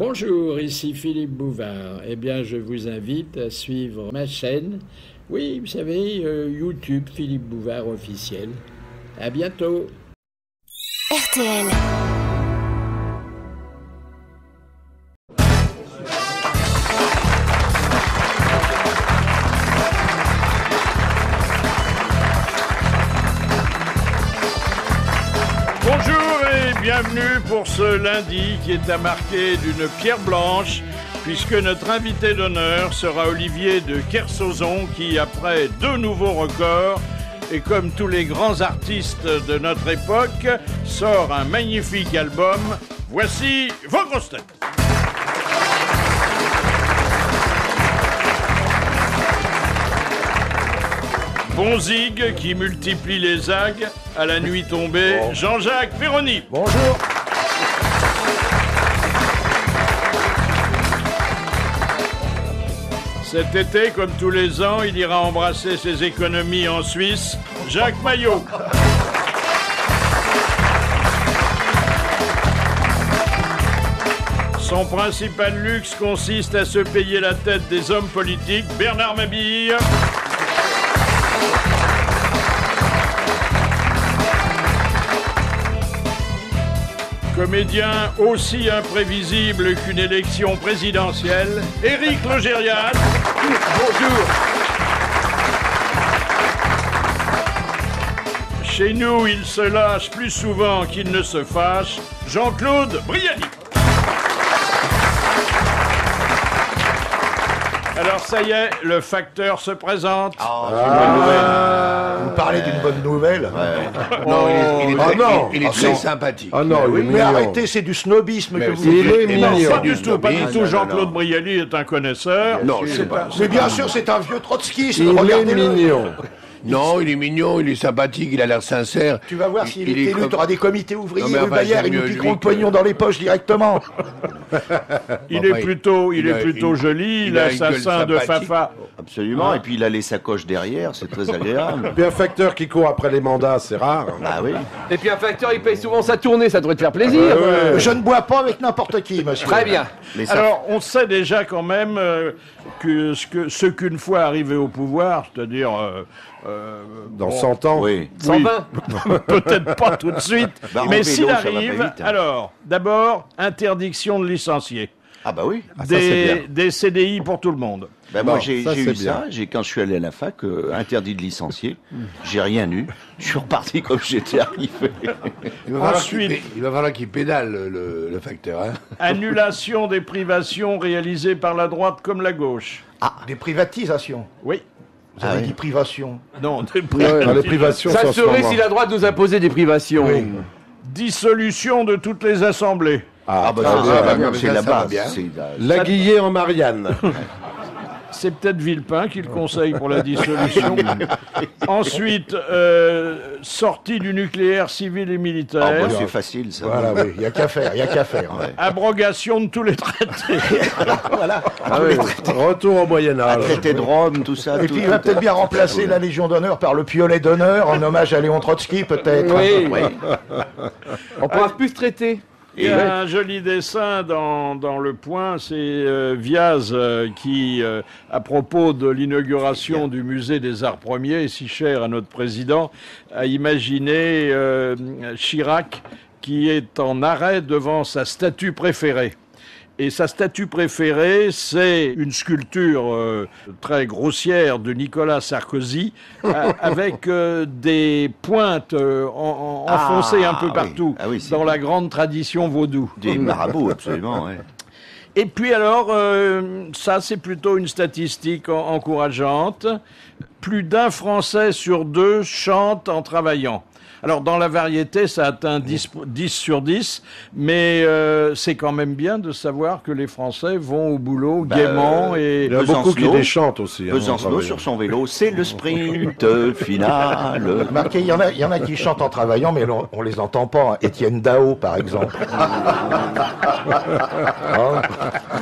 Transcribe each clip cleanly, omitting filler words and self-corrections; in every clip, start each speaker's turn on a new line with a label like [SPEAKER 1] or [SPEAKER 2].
[SPEAKER 1] Bonjour, ici Philippe Bouvard. Eh bien, je vous invite à suivre ma chaîne. Oui, vous savez, YouTube Philippe Bouvard officiel. À bientôt.
[SPEAKER 2] RTL.
[SPEAKER 3] Bonjour et bienvenue pour ce lundi qui est à marquer d'une pierre blanche, puisque notre invité d'honneur sera Olivier de Kersauzon qui, après 2 nouveaux records, et comme tous les grands artistes de notre époque, sort un magnifique album. Voici vos grosses têtes. Bon zig qui multiplie les zags à la nuit tombée, Jean-Jacques Perroni.
[SPEAKER 4] Bonjour.
[SPEAKER 3] Cet été, comme tous les ans, il ira embrasser ses économies en Suisse, Jacques Maillot. Son principal luxe consiste à se payer la tête des hommes politiques, Bernard Mabille. Comédien aussi imprévisible qu'une élection présidentielle, Éric Logérias.
[SPEAKER 4] Bonjour.
[SPEAKER 3] Chez nous, il se lâche plus souvent qu'il ne se fâche, Jean-Claude Brialy. Alors ça y est, le facteur se présente.
[SPEAKER 4] Vous parlez d'une bonne nouvelle.
[SPEAKER 5] Non, il est très
[SPEAKER 4] non.
[SPEAKER 5] sympathique.
[SPEAKER 4] Ah non,
[SPEAKER 5] oui,
[SPEAKER 4] mais arrêtez, c'est du snobisme que vous
[SPEAKER 5] il est
[SPEAKER 4] faites.
[SPEAKER 3] Non,
[SPEAKER 5] mignon.
[SPEAKER 3] pas du tout, pas du tout.
[SPEAKER 5] Non,
[SPEAKER 3] Jean-Claude
[SPEAKER 5] non.
[SPEAKER 3] Brialy est un connaisseur.
[SPEAKER 5] Non, je sais pas.
[SPEAKER 4] Mais bien sûr, c'est un vieux trotskiste.
[SPEAKER 5] Il est
[SPEAKER 4] Regardez-le.
[SPEAKER 5] mignon. Non, il est mignon, il est sympathique, il a l'air sincère.
[SPEAKER 4] Tu vas voir s'il est
[SPEAKER 5] est
[SPEAKER 4] élu,
[SPEAKER 5] comme-
[SPEAKER 4] tu auras des comités ouvriers,
[SPEAKER 5] Non, mais
[SPEAKER 4] rue
[SPEAKER 5] enfin,
[SPEAKER 4] Bayard,
[SPEAKER 5] c'est
[SPEAKER 4] ils nous
[SPEAKER 5] mieux
[SPEAKER 4] piqueront
[SPEAKER 5] lui
[SPEAKER 4] le pognon
[SPEAKER 5] que-
[SPEAKER 4] dans les poches directement.
[SPEAKER 3] Il
[SPEAKER 5] Enfin,
[SPEAKER 3] est plutôt
[SPEAKER 5] il a
[SPEAKER 3] joli,
[SPEAKER 5] il a une
[SPEAKER 3] l'assassin
[SPEAKER 5] gueule
[SPEAKER 3] de
[SPEAKER 5] sympathique.
[SPEAKER 3] Fafa.
[SPEAKER 6] Absolument, et puis il a les sacoches derrière, c'est très agréable.
[SPEAKER 7] Puis un facteur qui court après les mandats, c'est rare.
[SPEAKER 6] Ah oui.
[SPEAKER 8] Et puis un facteur, il paye souvent sa tournée, ça devrait te faire plaisir.
[SPEAKER 4] Je ne bois pas avec n'importe qui, monsieur.
[SPEAKER 8] Très bien.
[SPEAKER 6] Mais ça,
[SPEAKER 3] Alors, on sait déjà quand même que ce qu'une fois arrivé au pouvoir, c'est-à-dire...
[SPEAKER 7] Dans 100 ans.
[SPEAKER 6] oui.
[SPEAKER 8] 120.
[SPEAKER 3] Peut-être pas tout de suite,
[SPEAKER 6] Bah, en
[SPEAKER 3] mais
[SPEAKER 6] vélo,
[SPEAKER 3] s'il
[SPEAKER 6] ça va pas
[SPEAKER 3] arrive,
[SPEAKER 6] vite, hein.
[SPEAKER 3] alors, d'abord, interdiction de licencier.
[SPEAKER 6] Ah bah oui.
[SPEAKER 7] Ah, ça, c'est bien.
[SPEAKER 3] Des CDI pour tout le monde.
[SPEAKER 6] Ben moi
[SPEAKER 7] Bon,
[SPEAKER 6] j'ai
[SPEAKER 7] ça,
[SPEAKER 6] eu
[SPEAKER 7] c'est
[SPEAKER 6] ça, quand je suis allé à la fac, interdit de licencier, j'ai rien eu, je suis reparti comme j'étais arrivé.
[SPEAKER 3] Ensuite,
[SPEAKER 5] Il va falloir qu'il pédale, le facteur. Hein.
[SPEAKER 3] annulation des privations réalisées par la droite comme la gauche.
[SPEAKER 4] Des privatisations.
[SPEAKER 3] Oui.
[SPEAKER 4] Vous avez dit privation.
[SPEAKER 3] Non, des
[SPEAKER 7] Ah, les privations,
[SPEAKER 8] Ça
[SPEAKER 7] c'est en ce
[SPEAKER 8] serait
[SPEAKER 7] moment.
[SPEAKER 8] si la droite nous imposait des privations.
[SPEAKER 3] Dissolution de toutes les assemblées.
[SPEAKER 6] Ah bah
[SPEAKER 7] très
[SPEAKER 6] ça,
[SPEAKER 7] bien.
[SPEAKER 6] ça va
[SPEAKER 5] Ah,
[SPEAKER 6] bien,
[SPEAKER 5] mais
[SPEAKER 6] c'est
[SPEAKER 5] ça,
[SPEAKER 6] la
[SPEAKER 5] ça va
[SPEAKER 6] base.
[SPEAKER 5] bien.
[SPEAKER 6] c'est
[SPEAKER 7] La Guillet en Marianne.
[SPEAKER 3] C'est peut-être Villepin qui le conseille pour la dissolution. Ensuite, sortie du nucléaire civil et
[SPEAKER 6] Ah
[SPEAKER 3] militaire.
[SPEAKER 6] bah, c'est facile ça.
[SPEAKER 4] Voilà, oui, il n'y a qu'à faire, il n'y a qu'à faire.
[SPEAKER 3] Abrogation de tous les traités.
[SPEAKER 7] Retour au Moyen-Âge.
[SPEAKER 6] Traité de Rome, tout ça.
[SPEAKER 4] Et
[SPEAKER 6] tout,
[SPEAKER 4] puis il va
[SPEAKER 6] tout-
[SPEAKER 4] peut-être bien remplacer la Légion d'honneur par le piolet d'honneur en hommage à Léon Trotsky, peut-être.
[SPEAKER 8] Oui.
[SPEAKER 6] Oui.
[SPEAKER 8] On pourra plus se traiter.
[SPEAKER 3] Il y a un joli dessin dans Le Point, c'est Viaz qui, à propos de l'inauguration du musée des Arts Premiers, si cher à notre président, a imaginé Chirac qui est en arrêt devant sa statue préférée. Et sa statue préférée, c'est une sculpture très grossière de Nicolas Sarkozy avec des pointes enfoncées un peu
[SPEAKER 6] oui.
[SPEAKER 3] partout
[SPEAKER 6] Ah oui, c'est
[SPEAKER 3] dans
[SPEAKER 6] bien.
[SPEAKER 3] la grande tradition vaudou.
[SPEAKER 6] Des marabouts, absolument. Ouais.
[SPEAKER 3] Et puis alors, ça c'est plutôt une statistique encourageante. Plus d'un Français sur 2 chante en travaillant. Alors, dans la variété, ça atteint 10 sur 10, mais c'est quand même bien de savoir que les Français vont au boulot gaiement et...
[SPEAKER 7] Il y en a beaucoup qui
[SPEAKER 6] Besancenot.
[SPEAKER 7] les chantent aussi. hein, en
[SPEAKER 6] Besancenot
[SPEAKER 7] travaillant.
[SPEAKER 6] sur son vélo, c'est le sprint final.
[SPEAKER 4] Remarquez, il y en a qui chantent en travaillant, mais on les entend pas. Étienne Dao, par exemple. Hein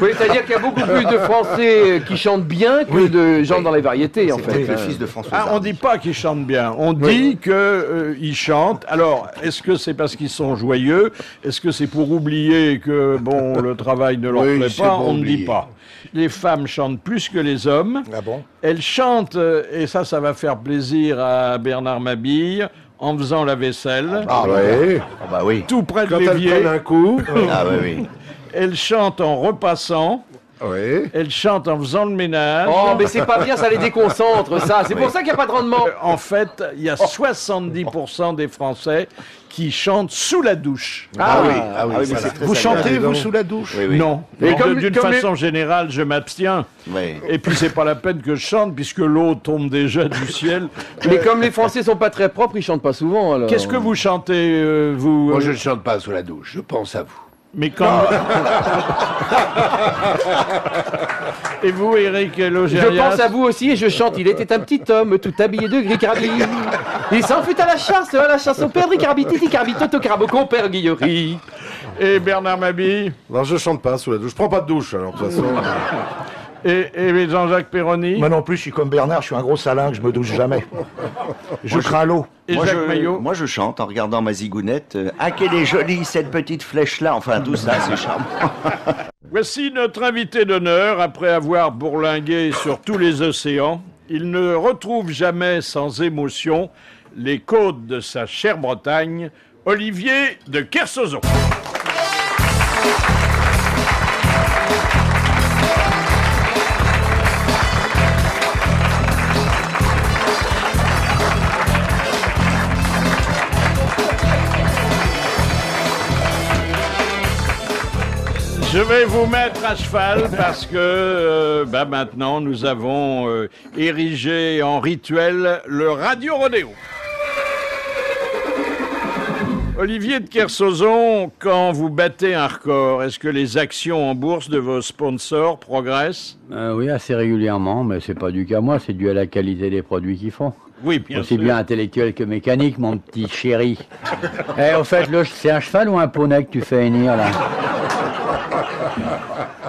[SPEAKER 8] Oui, c'est-à-dire qu'il y a beaucoup plus de Français qui chantent bien que de gens dans les variétés, en
[SPEAKER 6] C'est
[SPEAKER 8] fait.
[SPEAKER 6] peut-être le fils de François
[SPEAKER 3] Ah, on
[SPEAKER 6] Hardy.
[SPEAKER 3] dit pas qu'ils chantent bien, on dit qu'ils chantent. Alors, est-ce que c'est parce qu'ils sont joyeux? Est-ce que c'est pour oublier que bon, le travail ne leur
[SPEAKER 5] Oui,
[SPEAKER 3] plaît
[SPEAKER 5] c'est
[SPEAKER 3] pas?
[SPEAKER 5] pour
[SPEAKER 3] On ne dit
[SPEAKER 5] oublier.
[SPEAKER 3] pas. Les femmes chantent plus que les hommes.
[SPEAKER 4] Ah bon?
[SPEAKER 3] Elles chantent, et ça va faire plaisir à Bernard Mabille, en faisant la vaisselle,
[SPEAKER 7] Ah ouais.
[SPEAKER 6] Ah bah oui.
[SPEAKER 3] tout près de
[SPEAKER 7] Quand elles prennent
[SPEAKER 3] l'évier.
[SPEAKER 7] un coup.
[SPEAKER 6] Ah oui, oui.
[SPEAKER 3] Elles chantent en repassant.
[SPEAKER 7] Oui.
[SPEAKER 3] Elles chantent en faisant le ménage.
[SPEAKER 8] Oh, mais c'est pas bien, ça les déconcentre, ça. C'est pour ça qu'il n'y a pas de rendement.
[SPEAKER 3] En fait, il y a 70% des Français qui chantent sous la douche.
[SPEAKER 6] Ah oui, mais c'est très
[SPEAKER 4] Vous
[SPEAKER 6] agréable.
[SPEAKER 4] chantez, vous, sous la douche?
[SPEAKER 6] Oui, oui.
[SPEAKER 3] Non,
[SPEAKER 8] Et
[SPEAKER 3] Non,
[SPEAKER 8] comme-
[SPEAKER 3] d'une
[SPEAKER 8] comme les-
[SPEAKER 3] façon générale, je m'abstiens.
[SPEAKER 6] Oui.
[SPEAKER 3] Et puis, c'est pas la peine que je chante, puisque l'eau tombe déjà du ciel.
[SPEAKER 8] Mais comme les Français sont pas très propres, ils chantent pas souvent, alors.
[SPEAKER 3] Qu'est-ce que vous chantez, vous
[SPEAKER 5] Moi, je ne chante pas sous la douche, je pense à vous.
[SPEAKER 3] Mais quand... Et vous, Eric
[SPEAKER 8] Je
[SPEAKER 3] Logérias?
[SPEAKER 8] pense à vous aussi et je chante. Il était un petit homme tout habillé de gris carabine. Il s'en fut à la chasse au père Carabititi Carbitoto Carabocon père Guillery.
[SPEAKER 3] Et Bernard Mabille?
[SPEAKER 7] Non, je chante pas sous la douche. Je prends pas de douche, alors, de toute façon.
[SPEAKER 3] Et Jean-Jacques Perroni?
[SPEAKER 4] Moi non plus, je suis comme Bernard, je suis un gros salin, je me douche jamais. Je crains l'eau.
[SPEAKER 3] Et Jacques Maillot?
[SPEAKER 6] Moi, je chante en regardant ma zigounette. Ah, qu'elle est jolie, cette petite flèche-là. Enfin, tout ça, c'est charmant.
[SPEAKER 3] Voici notre invité d'honneur. Après avoir bourlingué sur tous les océans, il ne retrouve jamais sans émotion les côtes de sa chère Bretagne, Olivier de Kersauzon. Je vais vous mettre à cheval parce que maintenant nous avons érigé en rituel le radio rodéo. Olivier de Kersauzon, quand vous battez un record, est-ce que les actions en bourse de vos sponsors progressent?
[SPEAKER 9] Oui, assez régulièrement, mais c'est pas dû qu'à moi, c'est dû à la qualité des produits qu'ils font.
[SPEAKER 3] Oui, bien
[SPEAKER 9] Aussi
[SPEAKER 3] sûr.
[SPEAKER 9] bien intellectuel que mécanique, mon petit chéri. Au fait, c'est un cheval ou un poney que tu fais hennir, là?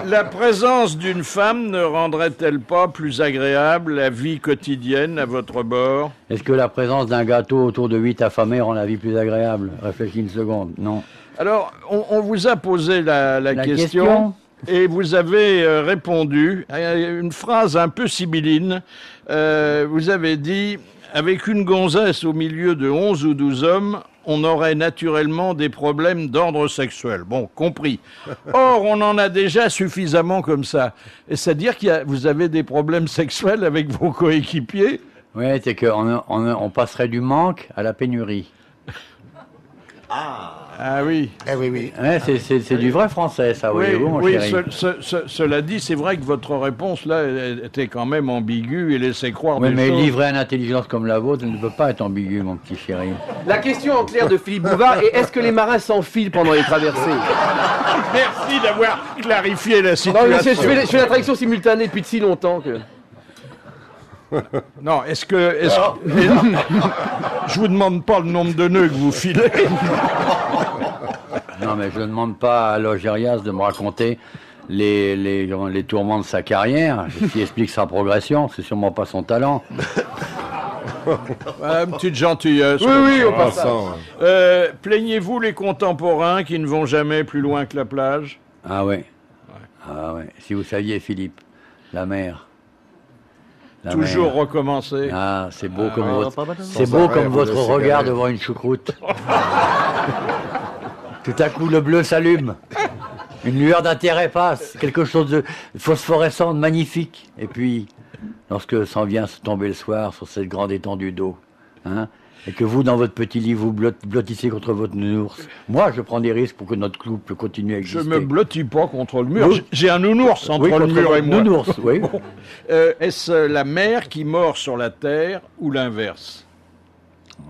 [SPEAKER 3] La présence d'une femme ne rendrait-elle pas plus agréable la vie quotidienne à votre bord?
[SPEAKER 9] Est-ce que la présence d'un gâteau autour de 8 affamés rend la vie plus agréable? Réfléchis une seconde, non.
[SPEAKER 3] Alors, on vous a posé la question. Et vous avez répondu à une phrase un peu sibylline. Vous avez dit, avec une gonzesse au milieu de 11 ou 12 hommes, on aurait naturellement des problèmes d'ordre sexuel. Bon, compris. Or, on en a déjà suffisamment comme ça. Et c'est-à-dire que vous avez des problèmes sexuels avec vos coéquipiers?
[SPEAKER 9] Oui, c'est qu'on passerait du manque à la pénurie.
[SPEAKER 3] Ah oui.
[SPEAKER 4] Eh oui, oui.
[SPEAKER 9] Ouais, c'est du vrai français, ça,
[SPEAKER 3] Oui,
[SPEAKER 9] voyez-vous, mon
[SPEAKER 3] oui,
[SPEAKER 9] chéri.
[SPEAKER 3] cela dit, c'est vrai que votre réponse, là, était quand même ambiguë et laissait croire
[SPEAKER 9] Oui,
[SPEAKER 3] des
[SPEAKER 9] mais
[SPEAKER 3] choses.
[SPEAKER 9] livrer une intelligence comme la vôtre ne peut pas être ambigu, mon petit chéri.
[SPEAKER 8] La question en clair de Philippe Bouvard est est-ce que les marins s'enfilent pendant les traversées?
[SPEAKER 3] Merci d'avoir clarifié la
[SPEAKER 8] Non,
[SPEAKER 3] situation.
[SPEAKER 8] mais je fais la traduction simultanée depuis si longtemps que.
[SPEAKER 3] Non, je vous demande pas le nombre de nœuds que vous filez.
[SPEAKER 9] Non, mais je ne demande pas à Logérias de me raconter les tourments de sa carrière, ce qui explique sa progression, c'est sûrement pas son talent.
[SPEAKER 3] Voilà, une petite gentillesse.
[SPEAKER 8] Oui, on
[SPEAKER 7] Ah,
[SPEAKER 8] passe ça.
[SPEAKER 7] ça,
[SPEAKER 3] Plaignez-vous les contemporains qui ne vont jamais plus loin que la plage?
[SPEAKER 9] Ah ouais. Ah ouais. Si vous saviez, Philippe, la mer. La
[SPEAKER 3] Toujours
[SPEAKER 9] mer.
[SPEAKER 3] recommencer.
[SPEAKER 9] Ah, c'est beau comme
[SPEAKER 6] ouais,
[SPEAKER 9] votre,
[SPEAKER 6] pas mal.
[SPEAKER 9] c'est
[SPEAKER 7] Sans
[SPEAKER 9] beau
[SPEAKER 7] arrêt,
[SPEAKER 9] comme
[SPEAKER 7] vous
[SPEAKER 9] votre
[SPEAKER 7] laissez
[SPEAKER 9] regard
[SPEAKER 7] garer.
[SPEAKER 9] devant une choucroute. Tout à coup, le bleu s'allume. Une lueur d'intérêt passe. Quelque chose de phosphorescent, de magnifique. Et puis, lorsque s'en vient se tomber le soir sur cette grande étendue d'eau, hein, et que vous, dans votre petit lit, vous blottissez contre votre nounours. Moi, je prends des risques pour que notre couple continue à
[SPEAKER 3] Je
[SPEAKER 9] exister.
[SPEAKER 3] me blottis pas contre le mur.
[SPEAKER 9] Oui.
[SPEAKER 3] J'ai un nounours entre
[SPEAKER 9] Oui,
[SPEAKER 3] le
[SPEAKER 9] contre
[SPEAKER 3] mur et
[SPEAKER 9] votre
[SPEAKER 3] moi.
[SPEAKER 9] nounours, oui.
[SPEAKER 3] Est-ce la mer qui mord sur la terre ou l'inverse?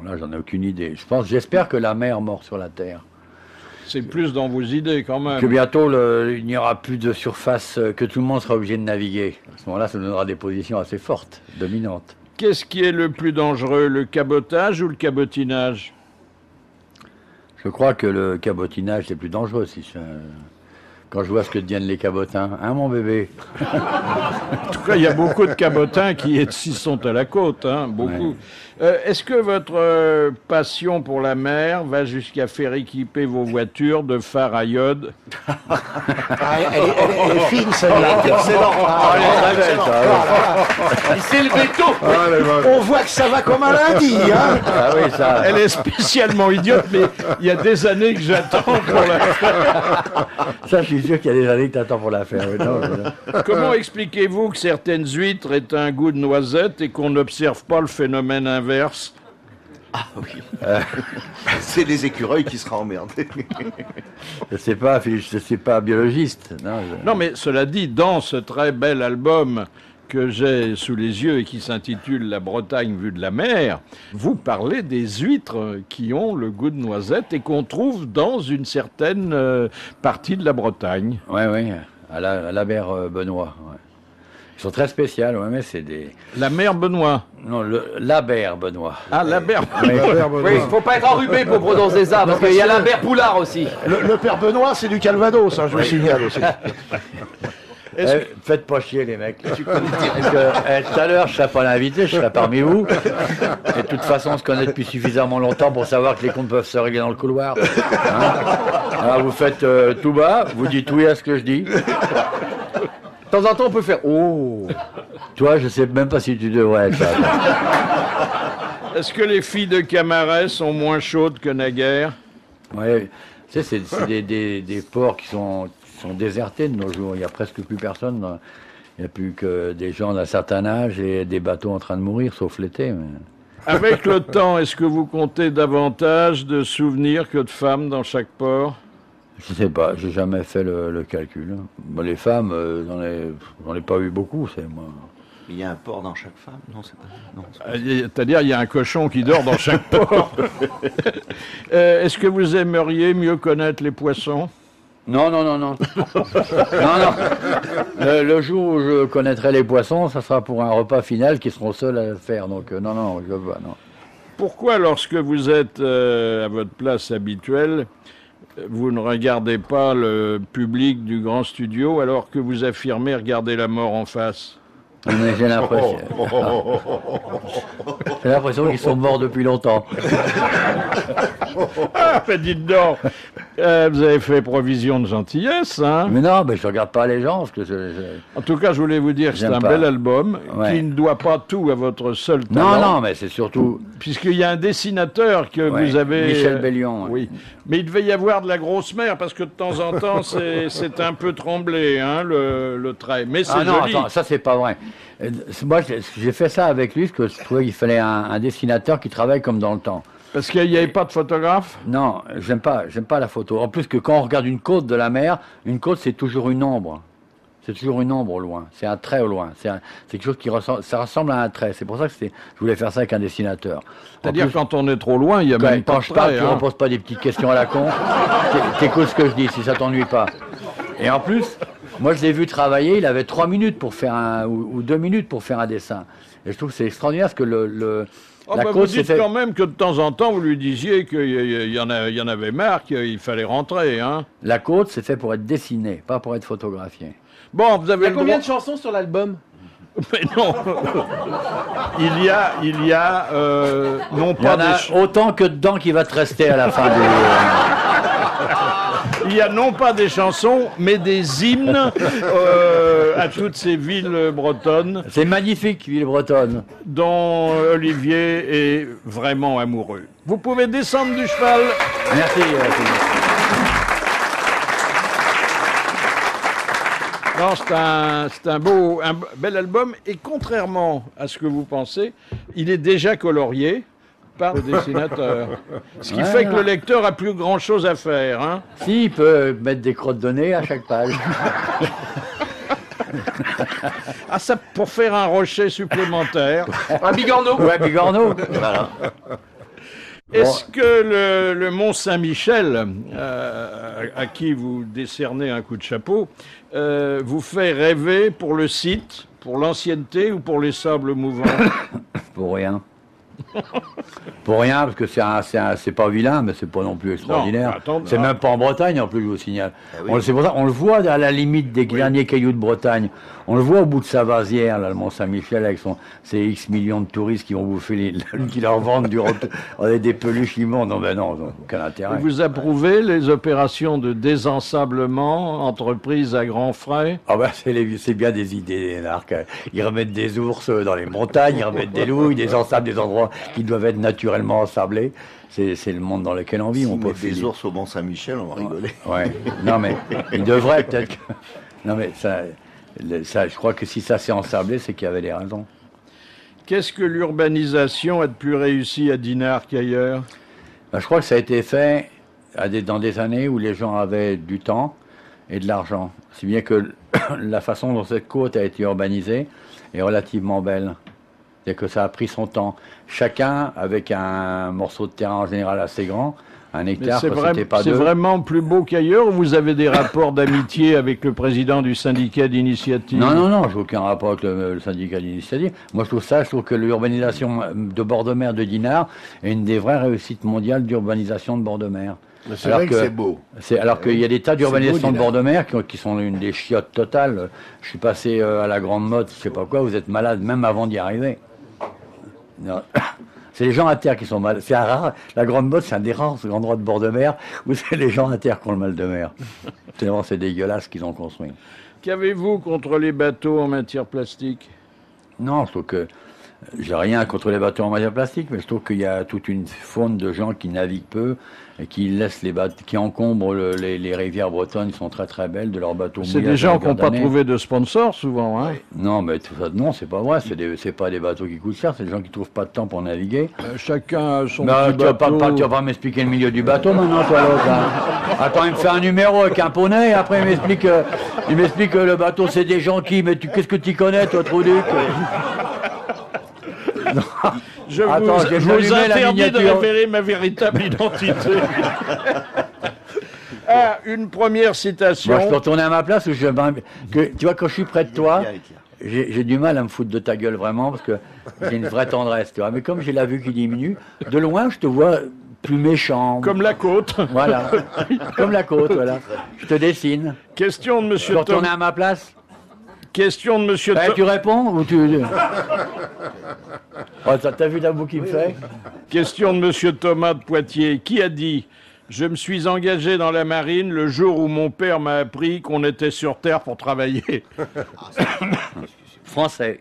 [SPEAKER 9] Là, j'en ai aucune idée. J'espère que la mer mord sur la terre.
[SPEAKER 3] C'est plus dans vos idées quand même.
[SPEAKER 9] Que bientôt, il n'y aura plus de surface, que tout le monde sera obligé de naviguer. À ce moment-là, ça nous donnera des positions assez fortes, dominantes.
[SPEAKER 3] Qu'est-ce qui est le plus dangereux, le cabotage ou le cabotinage?
[SPEAKER 9] Je crois que le cabotinage, c'est plus dangereux. quand je vois ce que deviennent les cabotins. Hein, mon bébé?
[SPEAKER 3] En tout cas, il y a beaucoup de cabotins qui s'y sont à la côte, hein, beaucoup.
[SPEAKER 9] Ouais.
[SPEAKER 3] Est-ce que votre passion pour la mer va jusqu'à faire équiper vos voitures de phares à iode?
[SPEAKER 4] Ah, elle est fine, celle-là.
[SPEAKER 8] Excellent.
[SPEAKER 9] Ah, elle est très belle, ça.
[SPEAKER 8] C'est le béton.
[SPEAKER 7] Ah, les vaches.
[SPEAKER 4] On voit que ça va comme un lundi, hein.
[SPEAKER 9] Ah oui, ça.
[SPEAKER 3] Elle est spécialement idiote, mais il y a des années que j'attends pour la faire.
[SPEAKER 9] Ça, je suis sûr qu'il y a des années que t'attends pour la faire. Oui, non,
[SPEAKER 3] Comment expliquez-vous que certaines huîtres aient un goût de noisette et qu'on n'observe pas le phénomène inverse?
[SPEAKER 6] C'est les écureuils qui seraient emmerdés.
[SPEAKER 9] je sais pas, Philippe, je suis pas biologiste. Non,
[SPEAKER 3] Non, mais cela dit, dans ce très bel album que j'ai sous les yeux et qui s'intitule La Bretagne vue de la mer, vous parlez des huîtres qui ont le goût de noisette et qu'on trouve dans une certaine partie de la Bretagne.
[SPEAKER 9] Oui, oui, à la mer Benoît. Ouais. Ils sont très spéciales, ouais, mais c'est des...
[SPEAKER 3] La mer Benoît.
[SPEAKER 9] Non, la mer Benoît.
[SPEAKER 3] Ah, la mer
[SPEAKER 9] Oui,
[SPEAKER 8] Oui, il faut pas être enrhumé pour prononcer ça, parce qu'il y a l'Albert Poulard aussi.
[SPEAKER 4] Le père Benoît, c'est du Calvados, hein, je vous signale aussi.
[SPEAKER 9] Faites pas chier, les mecs. Parce que, tout à l'heure, je ne serai pas l'invité, je serai parmi vous. Et de toute façon, on se connaît depuis suffisamment longtemps pour savoir que les comptes peuvent se régler dans le couloir. Hein. Alors, vous faites tout bas, vous dites oui à ce que je dis.
[SPEAKER 8] De temps en temps, on peut faire « Oh !»
[SPEAKER 9] Toi, je sais même pas si tu devrais être là.
[SPEAKER 3] Est-ce que les filles de Camaret sont moins chaudes que naguère?
[SPEAKER 9] Ouais, tu sais, c'est des ports qui sont désertés de nos jours. Il n'y a presque plus personne. Il n'y a plus que des gens d'un certain âge et des bateaux en train de mourir, sauf l'été. Mais...
[SPEAKER 3] Avec le temps, est-ce que vous comptez davantage de souvenirs que de femmes dans chaque port?
[SPEAKER 9] Je sais pas, j'ai jamais fait le calcul. Bon, les femmes, j'en ai pas eu beaucoup, c'est moi.
[SPEAKER 6] Il y a un porc dans chaque femme? Non, c'est pas... Non, c'est pas...
[SPEAKER 3] C'est-à-dire, il y a un cochon qui dort dans chaque port. Est-ce que vous aimeriez mieux connaître les poissons?
[SPEAKER 9] Non. non. Le jour où je connaîtrai les poissons, ça sera pour un repas final qui seront seuls à le faire. Donc, non, je veux pas, non.
[SPEAKER 3] Pourquoi, lorsque vous êtes à votre place habituelle, vous ne regardez pas le public du grand studio alors que vous affirmez regarder la mort en face?
[SPEAKER 9] Mais j'ai l'impression. J'ai l'impression qu'ils sont morts depuis longtemps.
[SPEAKER 3] Ah, mais dites donc, vous avez fait provision de gentillesse, hein?
[SPEAKER 9] Mais non, je regarde pas les gens parce que
[SPEAKER 3] En tout cas, je voulais vous dire que c'est
[SPEAKER 9] J'aime
[SPEAKER 3] un
[SPEAKER 9] pas.
[SPEAKER 3] bel album
[SPEAKER 9] Ouais.
[SPEAKER 3] qui ne doit pas tout à votre seul talent.
[SPEAKER 9] Non, mais c'est surtout
[SPEAKER 3] Puisqu'il y a un dessinateur que
[SPEAKER 9] Ouais,
[SPEAKER 3] vous avez...
[SPEAKER 9] Michel Bellion. Ouais.
[SPEAKER 3] Oui, mais il devait y avoir de la grosse mer parce que de temps en temps, c'est un peu tremblé, hein, le trait. Mais c'est
[SPEAKER 9] Ah non,
[SPEAKER 3] joli.
[SPEAKER 9] attends, ça c'est pas vrai. Moi, j'ai fait ça avec lui parce que je trouvais qu'il fallait un dessinateur qui travaille comme dans le temps.
[SPEAKER 3] Parce qu'il n'y avait pas de photographe?
[SPEAKER 9] Non, j'aime pas la photo. En plus que quand on regarde une côte de la mer, une côte c'est toujours une ombre. C'est toujours une ombre au loin. C'est un trait au loin. C'est quelque chose qui ressemble, ça ressemble à un trait. C'est pour ça que je voulais faire ça avec un dessinateur.
[SPEAKER 3] C'est-à-dire quand on est trop loin, il y a
[SPEAKER 9] Quand,
[SPEAKER 3] même pas
[SPEAKER 9] quand
[SPEAKER 3] de
[SPEAKER 9] je parle,
[SPEAKER 3] trait,
[SPEAKER 9] tu ne
[SPEAKER 3] hein.
[SPEAKER 9] me poses pas des petites questions à la con. T'écoutes ce que je dis, si ça t'ennuie pas. Et en plus, moi je l'ai vu travailler, il avait 3 minutes pour faire ou 2 minutes pour faire un dessin. Et je trouve que c'est extraordinaire parce que
[SPEAKER 3] Oh,
[SPEAKER 9] la
[SPEAKER 3] bah,
[SPEAKER 9] côte
[SPEAKER 3] vous
[SPEAKER 9] s'est
[SPEAKER 3] dites
[SPEAKER 9] fait...
[SPEAKER 3] quand même que de temps en temps, vous lui disiez qu'il y en avait marre, qu'il fallait rentrer, hein.
[SPEAKER 9] La côte, c'est fait pour être dessinée, pas pour être photographiée.
[SPEAKER 3] Bon, vous
[SPEAKER 8] Il y
[SPEAKER 3] avez
[SPEAKER 8] a
[SPEAKER 3] le
[SPEAKER 8] combien
[SPEAKER 3] droit...
[SPEAKER 8] de chansons sur l'album?
[SPEAKER 3] Mais non. Il y a non
[SPEAKER 9] Il y
[SPEAKER 3] pas
[SPEAKER 9] en a autant que dedans qui va te rester à la fin du...
[SPEAKER 3] il y a non pas des chansons, mais des hymnes à toutes ces villes bretonnes
[SPEAKER 9] C'est magnifique, ville bretonne.
[SPEAKER 3] dont Olivier est vraiment amoureux. Vous pouvez descendre du cheval.
[SPEAKER 9] Merci. Philippe.
[SPEAKER 3] Non, c'est un bel album. Et contrairement à ce que vous pensez, il est déjà colorié par le dessinateur. Ce qui fait que le lecteur a plus grand-chose à faire, hein.
[SPEAKER 9] Si, il peut mettre des crottes de nez à chaque page.
[SPEAKER 3] Ah, ça, pour faire un rocher supplémentaire.
[SPEAKER 8] Un bigorneau?
[SPEAKER 9] Ouais, Bigorneau.
[SPEAKER 6] Voilà.
[SPEAKER 3] Est-ce que le Mont Saint-Michel, à qui vous décernez un coup de chapeau, vous fait rêver pour le site, pour l'ancienneté ou pour les sables mouvants?
[SPEAKER 9] Pour rien. Pour rien, parce que c'est pas vilain, mais c'est pas non plus extraordinaire. C'est même pas en Bretagne, en plus, je vous signale. C'est pour ça, on le voit à la limite des derniers cailloux de Bretagne. On le voit au bout de sa vasière, là, le Mont-Saint-Michel, avec ses X millions de touristes qui vont bouffer qui leur vendent des peluches immondes. Non, ben non, aucun intérêt.
[SPEAKER 3] Vous approuvez les opérations de désensablement, entreprises à grands frais?
[SPEAKER 9] Ah ben, c'est bien des idées, Narc. Ils remettent des ours dans les montagnes, ils remettent des loups, ils désensablent des endroits qui doivent être naturellement ensablés. C'est le monde dans lequel on vit.
[SPEAKER 6] On peut des ours au Mont-Saint-Michel, on va rigoler.
[SPEAKER 9] Ouais. Non, mais il devrait peut-être que... Non, mais ça, je crois que si ça s'est ensablé, c'est qu'il y avait des raisons.
[SPEAKER 3] Qu'est-ce que l'urbanisation a de plus réussi à Dinard qu'ailleurs?
[SPEAKER 9] Ben, je crois que ça a été fait dans des années où les gens avaient du temps et de l'argent. Si bien que la façon dont cette côte a été urbanisée est relativement belle. C'est que ça a pris son temps. Chacun avec un morceau de terrain en général assez grand, un hectare, c'était pas deux.
[SPEAKER 3] C'est vraiment plus beau qu'ailleurs, ou vous avez des rapports d'amitié avec le président du syndicat d'initiative?
[SPEAKER 9] Non, j'ai aucun rapport avec le syndicat d'initiative. Moi, je trouve que l'urbanisation de bord de mer de Dinard est une des vraies réussites mondiales d'urbanisation de bord de mer.
[SPEAKER 5] C'est vrai que c'est beau.
[SPEAKER 9] Alors qu'il y a des tas d'urbanisations de bord de mer qui sont une des chiottes totales. Je suis passé à la Grande Motte, je sais pas quoi, vous êtes malade même avant d'y arriver. C'est les gens à terre qui sont mal. C'est rare. La Grande Motte, c'est un des rares endroits de bord de mer où c'est les gens à terre qui ont le mal de mer. Tellement c'est dégueulasse qu'ils ont construit.
[SPEAKER 3] Qu'avez-vous contre les bateaux en matière plastique?
[SPEAKER 9] Non, je trouve que j'ai rien contre les bateaux en matière plastique, mais je trouve qu'il y a toute une faune de gens qui naviguent peu et qui laissent les bateaux, qui encombrent les rivières bretonnes, qui sont très très belles de leurs bateaux.
[SPEAKER 3] C'est des gens qui n'ont pas trouvé de sponsor souvent, hein?
[SPEAKER 9] Non, mais tout ça, non, c'est pas vrai. C'est pas des bateaux qui coûtent cher, c'est des gens qui trouvent pas de temps pour naviguer.
[SPEAKER 3] Chacun a son
[SPEAKER 9] petit
[SPEAKER 3] bateau.
[SPEAKER 9] Tu vas pas m'expliquer le milieu du bateau maintenant, toi l'autre. Hein. Attends, il me fait un numéro avec un poney, et après il m'explique que le bateau c'est des gens qui. Mais qu'est-ce que tu connais, toi, Trouduc?
[SPEAKER 3] Je vous interdis de révéler ma véritable identité. Une première citation.
[SPEAKER 9] Moi, je peux retourner à ma place où tu vois, quand je suis près de toi, j'ai du mal à me foutre de ta gueule vraiment parce que j'ai une vraie tendresse, tu vois. Mais comme j'ai la vue qui diminue, de loin, je te vois plus méchant.
[SPEAKER 3] Comme la côte.
[SPEAKER 9] Voilà. Comme la côte, voilà. Je te dessine.
[SPEAKER 3] Question de monsieur
[SPEAKER 9] Tu peux retourner à ma place?
[SPEAKER 3] Question de monsieur
[SPEAKER 9] Tu réponds ou tu... Oh, t'as vu la boue qu'il me fait?
[SPEAKER 3] Question de monsieur Thomas de Poitiers. Qui a dit « Je me suis engagé dans la marine le jour où mon père m'a appris qu'on était sur Terre pour travailler ».
[SPEAKER 9] Français.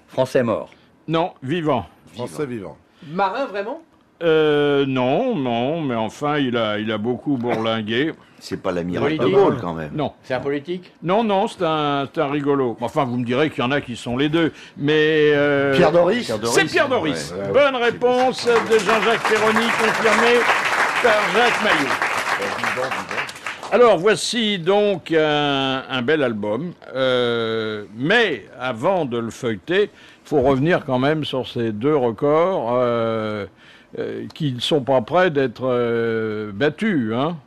[SPEAKER 9] Français mort.
[SPEAKER 3] Non, vivant.
[SPEAKER 7] Français vivant.
[SPEAKER 8] Marin, vraiment?
[SPEAKER 3] Non, mais enfin, il a beaucoup bourlingué.
[SPEAKER 6] C'est pas l'amiral de Gaulle, quand même.
[SPEAKER 3] Non.
[SPEAKER 9] C'est un politique?
[SPEAKER 3] Non, c'est un rigolo. Enfin, vous me direz qu'il y en a qui sont les deux, mais...
[SPEAKER 4] Pierre Doris?
[SPEAKER 3] C'est Pierre Doris. Ouais. Bonne réponse de Jean-Jacques Perroni, confirmée par Jacques Maillot. Alors, voici donc un bel album, mais avant de le feuilleter, il faut revenir quand même sur ces deux records qui ne sont pas prêts d'être battus, hein.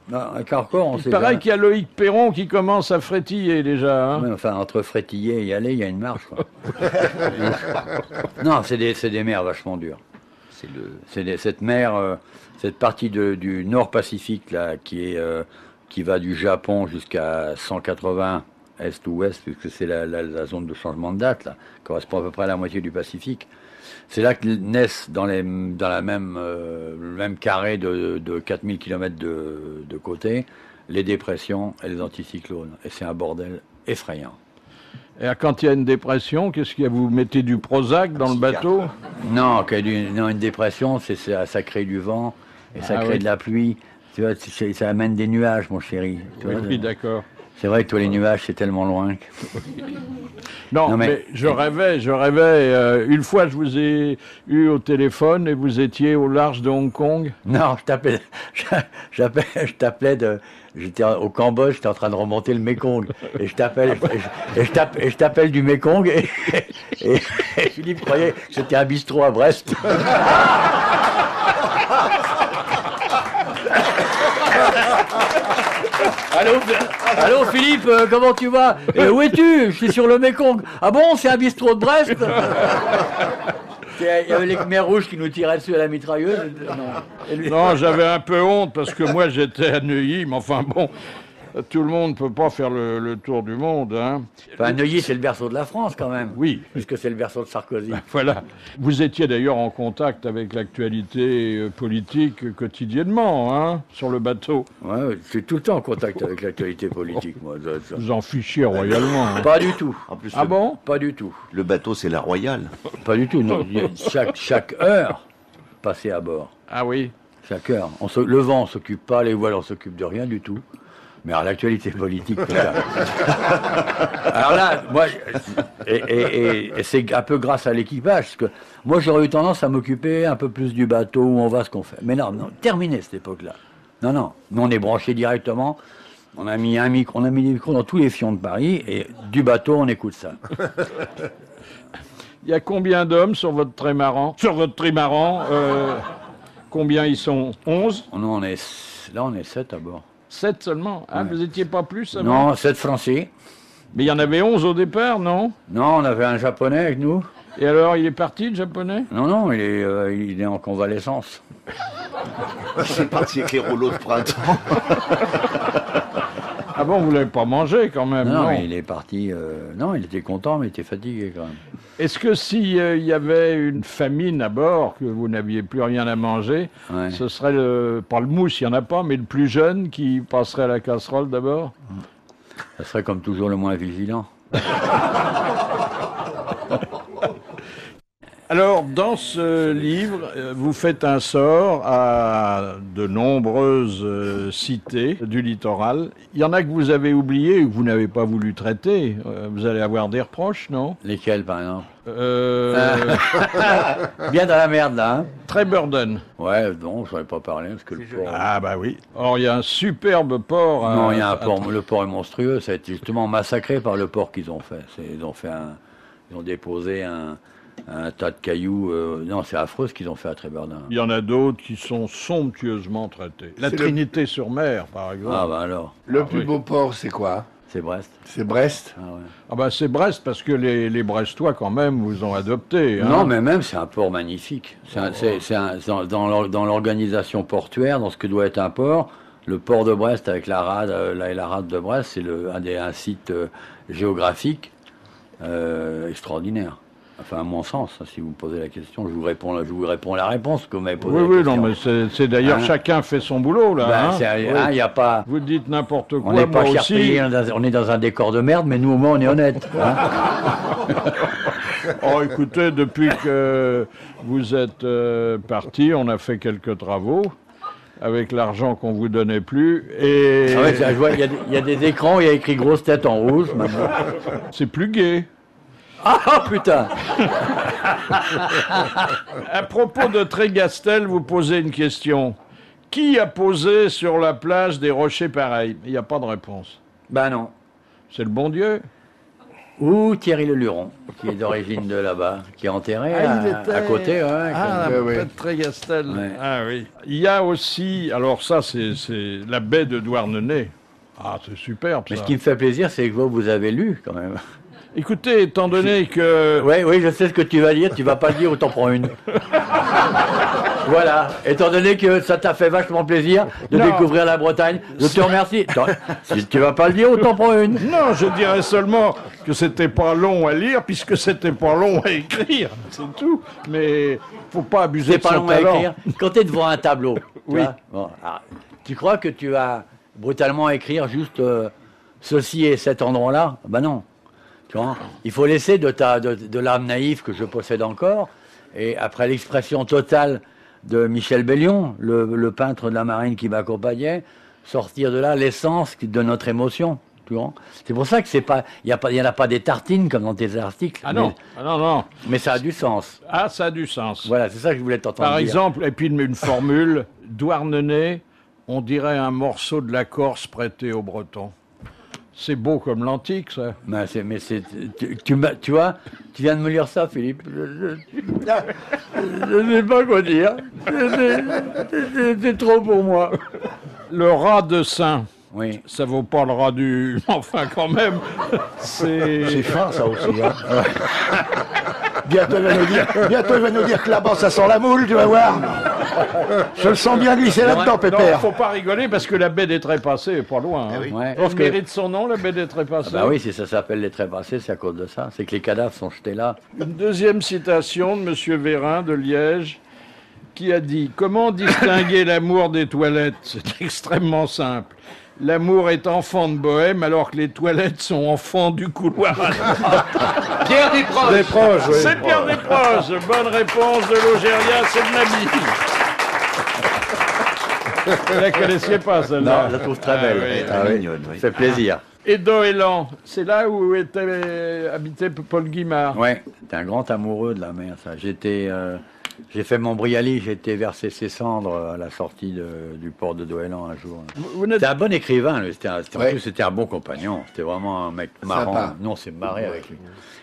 [SPEAKER 9] Non, un record, on sait.
[SPEAKER 3] Il paraît qu'il y a Loïc Perron qui commence à frétiller déjà. Hein.
[SPEAKER 9] Ouais, enfin, entre frétiller et y aller, il y a une marche. Quoi. Non, c'est des mers vachement dures. Cette mer, cette partie du Nord Pacifique là, qui va du Japon jusqu'à 180 est ou ouest, puisque c'est la zone de changement de date, là, correspond à peu près à la moitié du Pacifique. C'est là que naissent dans le même carré de 4000 km de côté les dépressions et les anticyclones. Et c'est un bordel effrayant.
[SPEAKER 3] Et quand il y a une dépression, qu'est-ce qu'il y a? Vous mettez du Prozac dans le bateau?
[SPEAKER 9] Non, une dépression, ça crée du vent et ça crée de la pluie. Tu vois, ça amène des nuages, mon chéri.
[SPEAKER 3] Oui, d'accord.
[SPEAKER 9] C'est vrai que toi, les nuages, c'est tellement loin.
[SPEAKER 3] Non, mais je rêvais. Une fois, je vous ai eu au téléphone et vous étiez au large de Hong Kong.
[SPEAKER 9] Non, j'étais au Cambodge, j'étais en train de remonter le Mekong. Et je t'appelle du Mekong et Philippe croyait que c'était un bistrot à Brest. Allô Philippe, comment tu vas? Où es-tu? Je suis sur le Mekong. Ah bon, c'est un bistrot de Brest? Il y avait les Khmers rouges qui nous tiraient dessus à la mitrailleuse.
[SPEAKER 3] Non, j'avais un peu honte parce que moi j'étais à Neuilly, mais enfin bon, tout le monde ne peut pas faire le tour du monde. Hein.
[SPEAKER 9] Enfin, Neuilly, c'est le berceau de la France quand même.
[SPEAKER 3] Oui.
[SPEAKER 9] Puisque c'est le berceau de Sarkozy.
[SPEAKER 3] Voilà. Vous étiez d'ailleurs en contact avec l'actualité politique quotidiennement, hein, sur le bateau.
[SPEAKER 9] Ouais, je suis tout le temps en contact avec l'actualité politique, moi.
[SPEAKER 3] Vous en fichiez royalement. Hein.
[SPEAKER 9] Pas du tout.
[SPEAKER 6] En plus,
[SPEAKER 3] Ah bon?
[SPEAKER 9] Pas du tout.
[SPEAKER 6] le bateau, c'est la Royale.
[SPEAKER 9] Pas du tout. Non. Chaque heure passée à bord.
[SPEAKER 3] Ah oui.
[SPEAKER 9] Chaque heure. Le vent, on s'occupe pas, les voiles, on s'occupe de rien du tout. Mais alors l'actualité politique, c'est ça. Alors là, moi, et c'est un peu grâce à l'équipage, parce que moi j'aurais eu tendance à m'occuper un peu plus du bateau, où on va, ce qu'on fait. Mais non, terminé cette époque-là. Non, nous on est branchés directement. On a mis des micros dans tous les fions de Paris, et du bateau, on écoute ça.
[SPEAKER 3] Il y a combien d'hommes sur votre trimaran? Sur votre trimaran, combien ils sont? 11?
[SPEAKER 9] Non, on est 7 à bord.
[SPEAKER 3] 7 seulement? Ah,
[SPEAKER 9] Ouais.
[SPEAKER 3] vous n'étiez pas plus avant?
[SPEAKER 9] Non, 7 Français.
[SPEAKER 3] Mais il y en avait 11 au départ, non?
[SPEAKER 9] Non, on avait un Japonais avec nous.
[SPEAKER 3] Et alors, il est parti, le Japonais?
[SPEAKER 9] Non, il est en convalescence.
[SPEAKER 6] C'est parti avec les rouleaux de printemps.
[SPEAKER 3] Ah bon, vous l'avez pas mangé quand même,
[SPEAKER 9] Non,
[SPEAKER 3] non?
[SPEAKER 9] il est parti. Non, il était content, mais il était fatigué quand même.
[SPEAKER 3] Est-ce que s'il y avait une famine à bord, que vous n'aviez plus rien à manger,
[SPEAKER 9] Ouais.
[SPEAKER 3] ce serait pas le mousse, il n'y en a pas, mais le plus jeune qui passerait à la casserole d'abord?
[SPEAKER 9] Ça serait comme toujours le moins vigilant.
[SPEAKER 3] Alors, dans ce livre, vous faites un sort à de nombreuses cités du littoral. Il y en a que vous avez oubliées ou que vous n'avez pas voulu traiter. Vous allez avoir des reproches, non?
[SPEAKER 9] Lesquels, par exemple?
[SPEAKER 3] Euh,
[SPEAKER 9] Bien dans la merde, là. Hein,
[SPEAKER 3] Treyburden.
[SPEAKER 9] ouais, non, je n'en ai pas parlé, parce que le port...
[SPEAKER 3] Ah bah oui. Or, il y a un superbe port.
[SPEAKER 9] Non, il y a un port, le port est monstrueux. Ça a été justement massacré par le port qu'ils ont fait. Ils ont déposé un tas de cailloux. Non, c'est affreux ce qu'ils ont fait à Treyburden.
[SPEAKER 3] Il y en a d'autres qui sont somptueusement traités. La
[SPEAKER 5] C'est
[SPEAKER 3] Trinité-sur-Mer, par exemple.
[SPEAKER 9] Ah bah alors,
[SPEAKER 5] Le
[SPEAKER 3] Ah,
[SPEAKER 5] plus
[SPEAKER 3] oui.
[SPEAKER 5] beau port, c'est quoi?
[SPEAKER 9] c'est Brest.
[SPEAKER 5] C'est Brest.
[SPEAKER 9] Ah ouais.
[SPEAKER 3] Ah bah c'est Brest, parce que les Brestois, quand même, vous ont adopté. Hein.
[SPEAKER 9] Non, mais même, c'est un port magnifique. Dans l'organisation portuaire, dans ce que doit être un port, le port de Brest avec la rade de Brest, c'est un site géographique extraordinaire. Enfin, à mon sens, si vous me posez la question, je vous réponds la réponse que vous m'avez posée.
[SPEAKER 3] Oui,
[SPEAKER 9] la
[SPEAKER 3] non,
[SPEAKER 9] question.
[SPEAKER 3] mais c'est d'ailleurs
[SPEAKER 9] Hein?
[SPEAKER 3] chacun fait son boulot, là.
[SPEAKER 9] Ben,
[SPEAKER 3] hein.
[SPEAKER 9] il y a pas...
[SPEAKER 3] Vous dites n'importe quoi,
[SPEAKER 9] On n'est pas
[SPEAKER 3] moi
[SPEAKER 9] cher
[SPEAKER 3] aussi.
[SPEAKER 9] payé, on est dans un décor de merde, mais nous au moins on est honnête. Hein.
[SPEAKER 3] Oh, écoutez, depuis que vous êtes parti, on a fait quelques travaux avec l'argent qu'on vous donnait plus, et
[SPEAKER 9] Ah ouais, je vois, il y a des écrans, il y a écrit grosse tête en rouge. Maintenant.
[SPEAKER 3] c'est plus gai.
[SPEAKER 9] Ah putain!
[SPEAKER 3] À propos de Trégastel, vous posez une question. Qui a posé sur la plage des rochers pareils? Il n'y a pas de réponse.
[SPEAKER 9] Ben non.
[SPEAKER 3] C'est le bon Dieu?
[SPEAKER 9] Ou Thierry Le Luron, qui est d'origine de là-bas, qui est enterré à côté. Ouais,
[SPEAKER 3] Ah,
[SPEAKER 5] Ouais, ouais.
[SPEAKER 3] pas de Trégastel.
[SPEAKER 9] Ouais.
[SPEAKER 3] Ah oui. Il y a aussi, alors ça c'est la baie de Douarnenez. Ah, c'est superbe
[SPEAKER 9] Mais
[SPEAKER 3] ça.
[SPEAKER 9] ce qui me fait plaisir, c'est que vous avez lu quand même.
[SPEAKER 3] Écoutez, étant donné que...
[SPEAKER 9] Oui, je sais ce que tu vas dire, tu vas pas le dire ou t'en prends une. Voilà, étant donné que ça t'a fait vachement plaisir de
[SPEAKER 3] Non.
[SPEAKER 9] découvrir la Bretagne, je te remercie. Si tu vas pas le dire ou t'en prends une.
[SPEAKER 3] Non, je dirais seulement que c'était pas long à lire, puisque c'était pas long à écrire, c'est tout. Mais faut pas abuser
[SPEAKER 9] C'est
[SPEAKER 3] de
[SPEAKER 9] pas
[SPEAKER 3] son
[SPEAKER 9] long à
[SPEAKER 3] talent.
[SPEAKER 9] écrire. Quand tu es devant un tableau, tu
[SPEAKER 3] Oui.
[SPEAKER 9] vois, bon, alors, tu crois que tu vas brutalement écrire juste ceci et cet endroit-là? Ben non. Tu vois, il faut laisser de l'âme naïve que je possède encore, et après l'expression totale de Michel Bellion, le peintre de la marine qui m'accompagnait, sortir de là l'essence de notre émotion. Tu vois, c'est pour ça que il y en a pas des tartines comme dans tes articles.
[SPEAKER 3] Ah non, ah non, non.
[SPEAKER 9] Mais ça a du sens.
[SPEAKER 3] Ah, ça a du sens.
[SPEAKER 9] Voilà, c'est ça que je voulais t'entendre
[SPEAKER 3] Par
[SPEAKER 9] dire.
[SPEAKER 3] exemple, et puis une formule, Douarnenez, on dirait un morceau de la Corse prêté aux Bretons. C'est beau comme l'antique, ça.
[SPEAKER 9] Mais tu vois, tu viens de me lire ça, Philippe. Je ne sais pas quoi dire. C'est trop pour moi.
[SPEAKER 3] Le rat de Saint,
[SPEAKER 9] Oui.
[SPEAKER 3] ça vaut pas le rat du... Enfin, quand même,
[SPEAKER 4] C'est
[SPEAKER 3] c'est...
[SPEAKER 4] fin, ça aussi. Hein. Bientôt, il va nous dire que là-bas, ça sent la moule, tu vas voir. Je le sens bien glisser là-dedans,
[SPEAKER 3] Non,
[SPEAKER 4] Pépère.
[SPEAKER 3] faut pas rigoler parce que la baie des Trépassés est pas loin. Hein.
[SPEAKER 9] Ouais.
[SPEAKER 3] Elle mérite son nom, la baie des Trépassés.
[SPEAKER 9] Ah bah oui, si ça s'appelle les trépassés, c'est à cause de ça. C'est que les cadavres sont jetés là.
[SPEAKER 3] Une deuxième citation de M. Vérin de Liège qui a dit « Comment distinguer l'amour des toilettes ? C'est extrêmement simple. L'amour est enfant de bohème alors que les toilettes sont enfants du couloir. »
[SPEAKER 8] Pierre Desproges.
[SPEAKER 7] Des proches, oui.
[SPEAKER 3] C'est Pierre Desproges. Bonne réponse de Logéria, c'est de Nabi. Vous la connaissiez pas, celle-là?
[SPEAKER 9] Non, je la trouve très belle.
[SPEAKER 3] oui,
[SPEAKER 9] Ah oui.
[SPEAKER 6] mignonne, oui.
[SPEAKER 9] Ça fait plaisir.
[SPEAKER 3] Et Doélan, c'est là où était habité Paul Guimard.
[SPEAKER 9] Ouais, t'es un grand amoureux de la mer, ça. J'ai fait mon Brialy, j'ai été verser ses cendres à la sortie du port de Doélan un jour.
[SPEAKER 3] Vous n'êtes-
[SPEAKER 9] C'était un bon écrivain, lui. En
[SPEAKER 5] Ouais.
[SPEAKER 9] plus, c'était un bon compagnon. C'était vraiment un mec marrant.
[SPEAKER 5] Sympa.
[SPEAKER 9] Non, c'est marré avec lui.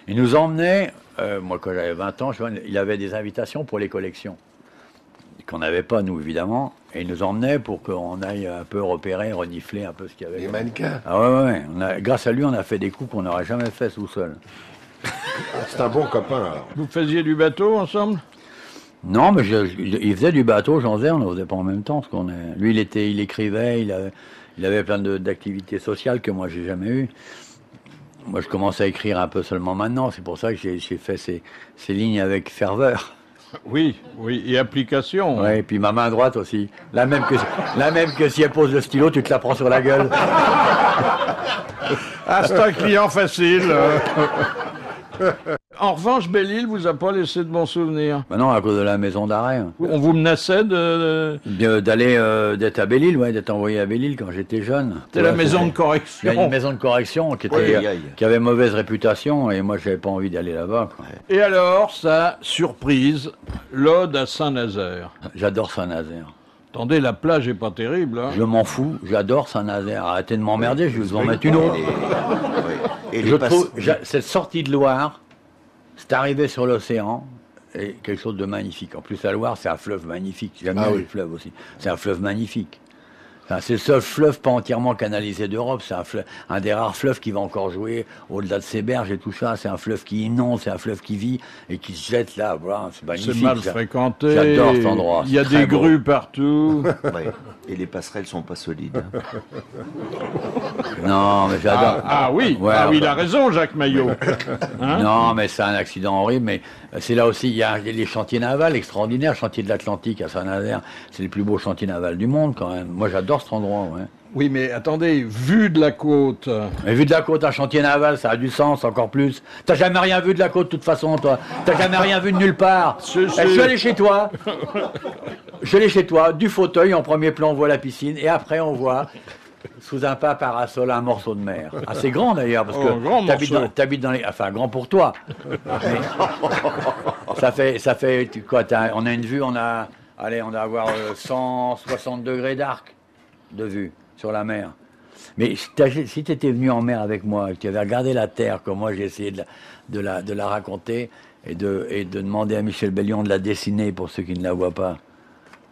[SPEAKER 9] Il nous emmenait, moi quand j'avais 20 ans, il avait des invitations pour les collections. Qu'on n'avait pas, nous, évidemment. Et il nous emmenait pour qu'on aille un peu repérer, renifler un peu ce qu'il y avait.
[SPEAKER 5] Les mannequins.
[SPEAKER 9] Ah ouais. Grâce à lui, on a fait des coups qu'on n'aurait jamais fait tout seul.
[SPEAKER 7] C'est un bon copain, alors.
[SPEAKER 3] Vous faisiez du bateau ensemble?
[SPEAKER 9] Non, mais il faisait du bateau, j'en faisais, on ne faisait pas en même temps. Parce lui, il écrivait, il avait plein d'activités sociales que moi, j'ai jamais eues. Moi, je commence à écrire un peu seulement maintenant. C'est pour ça que j'ai fait ces lignes avec ferveur.
[SPEAKER 3] Oui, et application.
[SPEAKER 9] Ouais, et puis ma main droite aussi. La même que si elle pose le stylo, tu te la prends sur la gueule.
[SPEAKER 3] Ah, c'est un client facile. En revanche, Belle-Île vous a pas laissé de bons souvenirs.
[SPEAKER 9] Maintenant, à cause de la maison d'arrêt.
[SPEAKER 3] On vous menaçait
[SPEAKER 9] D'être à Belle-Île, ouais, d'être envoyé à Belle-Île quand j'étais jeune.
[SPEAKER 3] C'était la
[SPEAKER 9] Ouais,
[SPEAKER 3] maison de
[SPEAKER 9] il y a
[SPEAKER 3] correction.
[SPEAKER 9] une maison de correction qui avait mauvaise réputation et moi j'avais pas envie d'aller là-bas. Quoi.
[SPEAKER 3] Et alors, ça, surprise, l'ode à Saint-Nazaire.
[SPEAKER 9] J'adore Saint-Nazaire.
[SPEAKER 3] Attendez, la plage est pas terrible. Hein.
[SPEAKER 9] Je m'en fous, j'adore Saint-Nazaire. Arrêtez de m'emmerder, je vais vous en mettre une autre.
[SPEAKER 6] Et
[SPEAKER 9] Je trouve, cette sortie de Loire, c'est arrivé sur l'océan, et quelque chose de magnifique. En plus, la Loire, c'est un fleuve magnifique. J'aime bien les fleuves aussi. C'est un fleuve magnifique. Enfin, c'est le seul fleuve pas entièrement canalisé d'Europe. C'est un des rares fleuves qui va encore jouer au-delà de ses berges et tout ça. C'est un fleuve qui inonde, c'est un fleuve qui vit et qui se jette là. Voilà, c'est magnifique.
[SPEAKER 3] C'est mal
[SPEAKER 9] ça.
[SPEAKER 3] fréquenté.
[SPEAKER 9] J'adore cet endroit.
[SPEAKER 3] Il y a
[SPEAKER 9] c'est très
[SPEAKER 3] des
[SPEAKER 9] beau.
[SPEAKER 3] grues partout.
[SPEAKER 6] Ouais. Et les passerelles sont pas solides.
[SPEAKER 9] Non, mais j'adore.
[SPEAKER 3] Oui,
[SPEAKER 9] Ouais,
[SPEAKER 3] il a raison, Jacques Maillot. Hein?
[SPEAKER 9] Non, mais c'est un accident horrible. Mais c'est là aussi, il y a les chantiers navals extraordinaires. Chantier de l'Atlantique à Saint-Nazaire, c'est les plus beaux chantiers navals du monde quand même. Moi, j'adore cet endroit. Ouais.
[SPEAKER 3] Oui, mais attendez, vue de la côte.
[SPEAKER 9] Mais vu de la côte, un chantier naval, ça a du sens encore plus. T'as jamais rien vu de la côte de toute façon, toi. T'as jamais rien vu de nulle part. Je suis allé chez toi. Je suis allé chez toi, du fauteuil, en premier plan, on voit la piscine, et après on voit, sous un pas parasol, un morceau de mer. Assez grand d'ailleurs, parce
[SPEAKER 3] grand
[SPEAKER 9] que t'habites dans les... Enfin, grand pour toi. Mais ça fait quoi, on a une vue, on va avoir 160 degrés d'arc de vue sur la mer. Mais si tu étais venu en mer avec moi, que tu avais regardé la terre, comme moi j'ai essayé de la raconter, et de demander à Michel Bellion de la dessiner pour ceux qui ne la voient pas.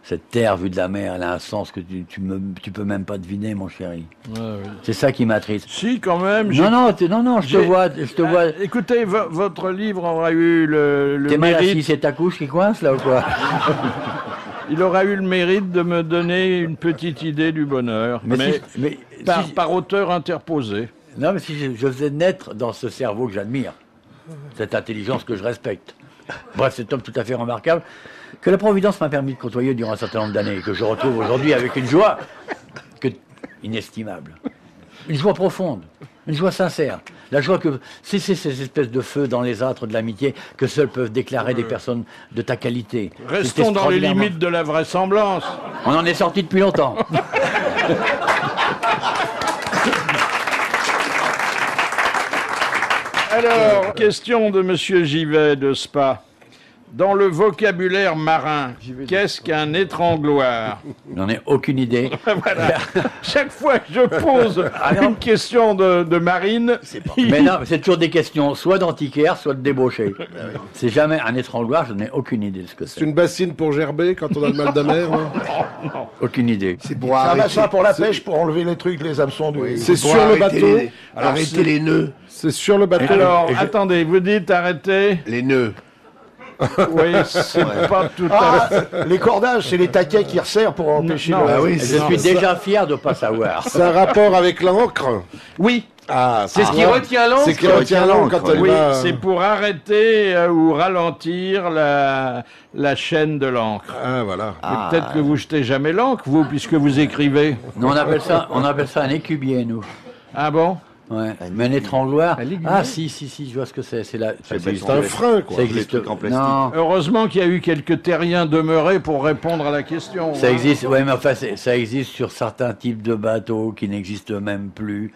[SPEAKER 9] Cette terre vue de la mer, elle a un sens que tu peux même pas deviner, mon chéri.
[SPEAKER 3] Oui.
[SPEAKER 9] C'est ça qui m'attriste.
[SPEAKER 3] Si, quand même.
[SPEAKER 9] Non, je te vois.
[SPEAKER 3] Écoutez, votre livre aura eu le
[SPEAKER 9] T'es mal assis,
[SPEAKER 3] mérite.
[SPEAKER 9] c'est ta couche qui coince là ou quoi?
[SPEAKER 3] Il aura eu le mérite de me donner une petite idée du bonheur, mais par auteur interposé.
[SPEAKER 9] Non, mais si je faisais naître dans ce cerveau que j'admire, cette intelligence que je respecte. Bref, cet homme tout à fait remarquable, que la Providence m'a permis de côtoyer durant un certain nombre d'années, et que je retrouve aujourd'hui avec une joie inestimable. Une joie profonde, une joie sincère. La joie que... C'est ces espèces de feux dans les âtres de l'amitié que seuls peuvent déclarer des personnes de ta qualité.
[SPEAKER 3] Restons dans les limites de la vraisemblance.
[SPEAKER 9] On en est sorti depuis longtemps.
[SPEAKER 3] Alors, question de Monsieur Givet de Spa. Dans le vocabulaire marin, qu'est-ce qu'un étrangloir?
[SPEAKER 9] J'en ai aucune idée.
[SPEAKER 3] Voilà. Chaque fois que je pose une question de marine,
[SPEAKER 9] Mais non, c'est toujours des questions, soit d'antiquaire, soit de débauché. C'est jamais un étrangloir, je n'ai aucune idée de ce que
[SPEAKER 7] C'est
[SPEAKER 9] c'est.
[SPEAKER 7] une bassine pour gerber quand on a le mal de mer. Non
[SPEAKER 9] Aucune idée.
[SPEAKER 5] C'est pour
[SPEAKER 4] C'est un
[SPEAKER 5] arrêter.
[SPEAKER 4] machin pour la pêche, pour enlever les trucs, les hameçons du...
[SPEAKER 7] C'est
[SPEAKER 5] pour
[SPEAKER 7] sur le
[SPEAKER 5] arrêter
[SPEAKER 7] bateau.
[SPEAKER 5] Arrêter les nœuds.
[SPEAKER 7] C'est sur le bateau.
[SPEAKER 3] alors attendez, vous dites arrêtez.
[SPEAKER 5] Les nœuds.
[SPEAKER 3] Oui, c'est pas tout à fait.
[SPEAKER 4] Les cordages, c'est les taquets qui resserrent pour empêcher
[SPEAKER 3] Non,
[SPEAKER 4] le...
[SPEAKER 7] Ah oui,
[SPEAKER 9] Je
[SPEAKER 7] c'est
[SPEAKER 9] suis déjà fier de ne pas savoir.
[SPEAKER 7] c'est un rapport avec l'encre.
[SPEAKER 8] Oui,
[SPEAKER 7] Ah,
[SPEAKER 8] c'est ce qui retient l'encre.
[SPEAKER 7] C'est qui retient l'encre quand elle
[SPEAKER 3] Oui,
[SPEAKER 7] va...
[SPEAKER 3] c'est pour arrêter ou ralentir la chaîne de l'encre.
[SPEAKER 7] Ah, voilà.
[SPEAKER 3] Mais peut-être que vous jetez jamais l'encre, vous, puisque vous écrivez.
[SPEAKER 9] Nous, on appelle ça un écubier, nous.
[SPEAKER 3] Ah bon?
[SPEAKER 9] Ouais. Mais un étrangloir. Ah, si, je vois ce que c'est. C'est
[SPEAKER 7] C'est un frein, quoi.
[SPEAKER 9] Ça existe.
[SPEAKER 6] trucs en plastique.
[SPEAKER 9] Non,
[SPEAKER 3] Heureusement qu'il y a eu quelques terriens demeurés pour répondre à la question.
[SPEAKER 9] ça
[SPEAKER 3] hein.
[SPEAKER 9] existe. Ouais, mais enfin, ça existe sur certains types de bateaux qui n'existent même plus